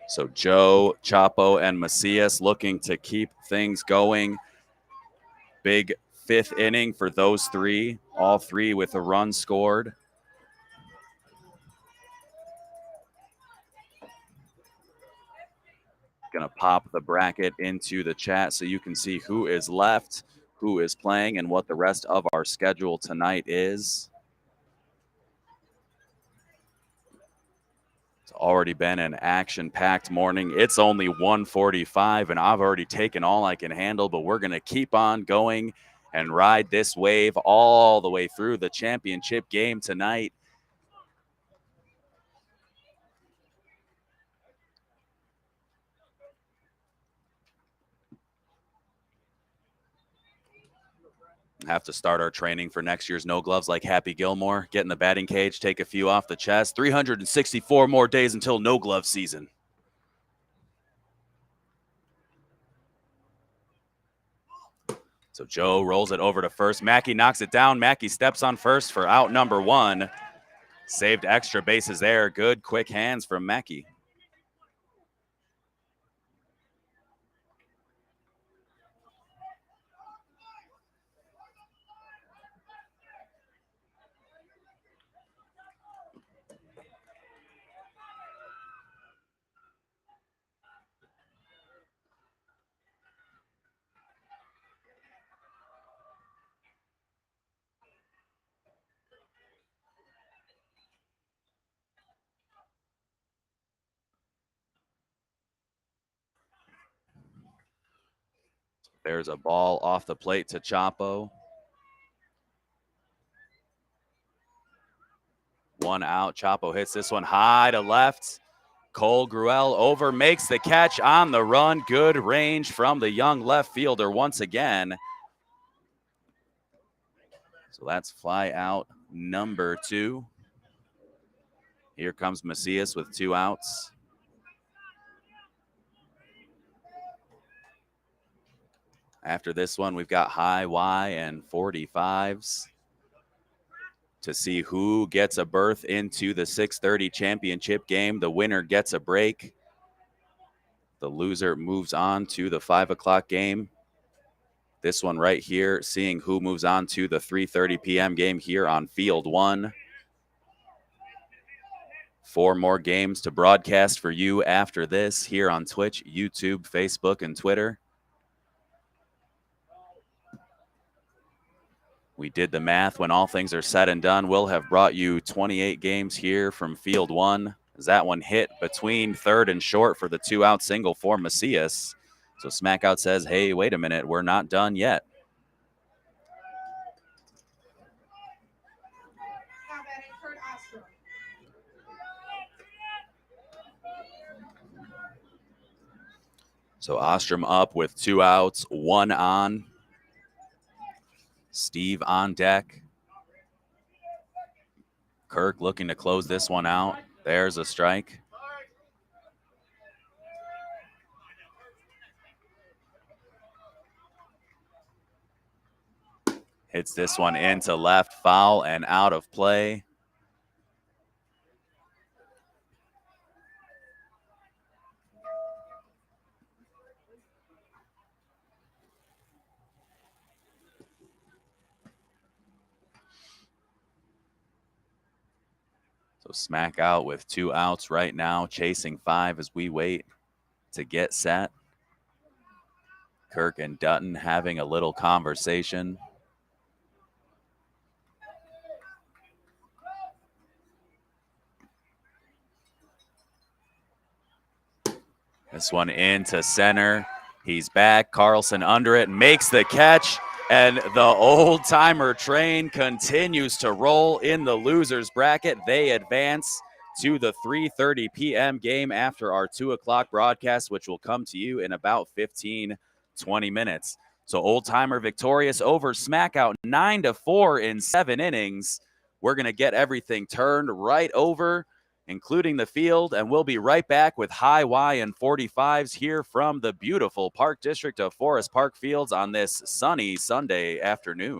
So Joe, Chapo, and Macias looking to keep things going. Big 5th inning for those 3, all 3 with a run scored. Gonna pop the bracket into the chat so you can see who is left, who is playing, and what the rest of our schedule tonight is. It's already been an action-packed morning. It's only 1:45, and I've already taken all I can handle, but we're gonna keep on going and ride this wave all the way through the championship game tonight. Have to start our training for next year's No Gloves like Happy Gilmore. Get in the batting cage, take a few off the chest. 364 more days until No Glove season. So Joe rolls it over to first. Mackey knocks it down. Mackey steps on first for out number 1. Saved extra bases there. Good quick hands from Mackey. There's a ball off the plate to Chapo. 1 out. Chapo hits this one high to left. Cole Gruel over, makes the catch on the run. Good range from the young left fielder once again. So that's fly out number 2. Here comes Macias with 2 outs. After this one, we've got high Y and 45s to see who gets a berth into the 6:30 championship game. The winner gets a break. The loser moves on to the 5 o'clock game. This one right here, seeing who moves on to the 3:30 p.m. game here on Field 1. 4 more games to broadcast for you after this here on Twitch, YouTube, Facebook, and Twitter. We did the math. When all things are said and done, we'll have brought you 28 games here from Field 1. As that one hit between third and short for the 2-out single for Macias. So Smackout says, hey, wait a minute, we're not done yet. Now batting Kurt Ostrom. So Ostrom up with 2 outs, 1 on. Steve on deck. Kirk looking to close this one out. There's a strike. Hits this one into left, foul and out of play. So Smackout with 2 outs right now, chasing 5 as we wait to get set. Kirk and Dutton having a little conversation. This one into center. He's back. Carlson under it, makes the catch. And the old-timer train continues to roll in the loser's bracket. They advance to the 3:30 p.m. game after our 2 o'clock broadcast, which will come to you in about 15, 20 minutes. So old-timer victorious over Smackout 9-4 in 7 innings. We're going to get everything turned right over, including the field, and we'll be right back with high Y and 45s here from the beautiful Park District of Forest Park Fields on this sunny Sunday afternoon.